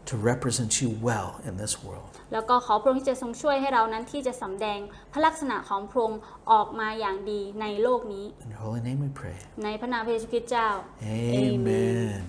to represent you well in this world. แล้วก็ขอพระองค์ที่จะทรงช่วยให้เรานั้นที่จะสำแดงพระลักษณะของพระองค์ออกมาอย่างดีในโลกนี้ In your holy name we pray. ในพระนามพระเยซูคริสต์เจ้า Amen.